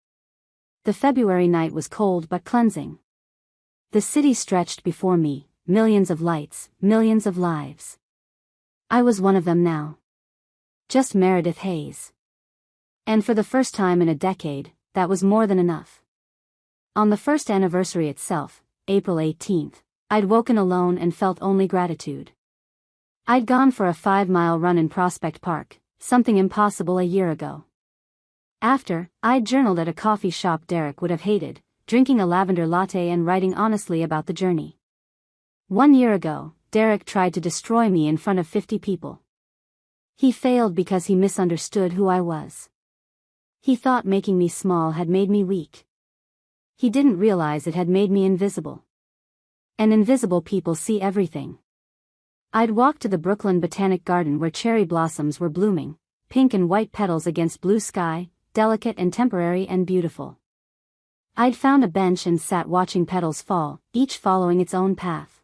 The February night was cold but cleansing. The city stretched before me, millions of lights, millions of lives. I was one of them now. Just Meredith Hayes. And for the first time in a decade, that was more than enough. On the first anniversary itself, April 18th, I'd woken alone and felt only gratitude. I'd gone for a 5-mile run in Prospect Park, something impossible a year ago. After, I'd journaled at a coffee shop Derek would have hated, drinking a lavender latte and writing honestly about the journey. 1 year ago, Derek tried to destroy me in front of 50 people. He failed because he misunderstood who I was. He thought making me small had made me weak. He didn't realize it had made me invisible. And invisible people see everything. I'd walked to the Brooklyn Botanic Garden where cherry blossoms were blooming, pink and white petals against blue sky, delicate and temporary and beautiful. I'd found a bench and sat watching petals fall, each following its own path.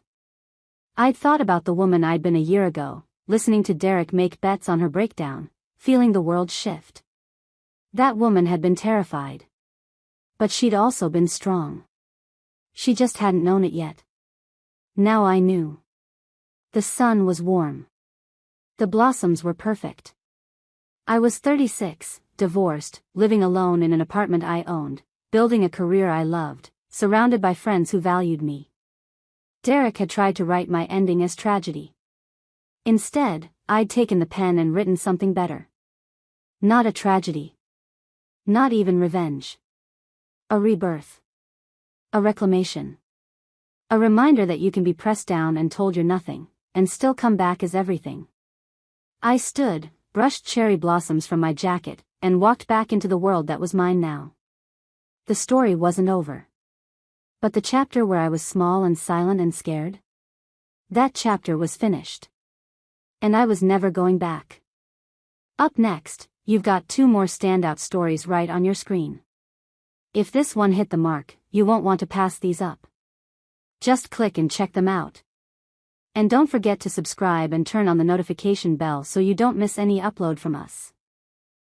I'd thought about the woman I'd been a year ago, listening to Derek make bets on her breakdown, feeling the world shift. That woman had been terrified. But she'd also been strong. She just hadn't known it yet. Now I knew. The sun was warm. The blossoms were perfect. I was 36, divorced, living alone in an apartment I owned, building a career I loved, surrounded by friends who valued me. Derek had tried to write my ending as tragedy. Instead, I'd taken the pen and written something better. Not a tragedy. Not even revenge. A rebirth. A reclamation. A reminder that you can be pressed down and told you're nothing, and still come back as everything. I stood, brushed cherry blossoms from my jacket, and walked back into the world that was mine now. The story wasn't over. But the chapter where I was small and silent and scared? That chapter was finished. And I was never going back. Up next, you've got 2 more standout stories right on your screen. If this one hit the mark, you won't want to pass these up. Just click and check them out. And don't forget to subscribe and turn on the notification bell so you don't miss any upload from us.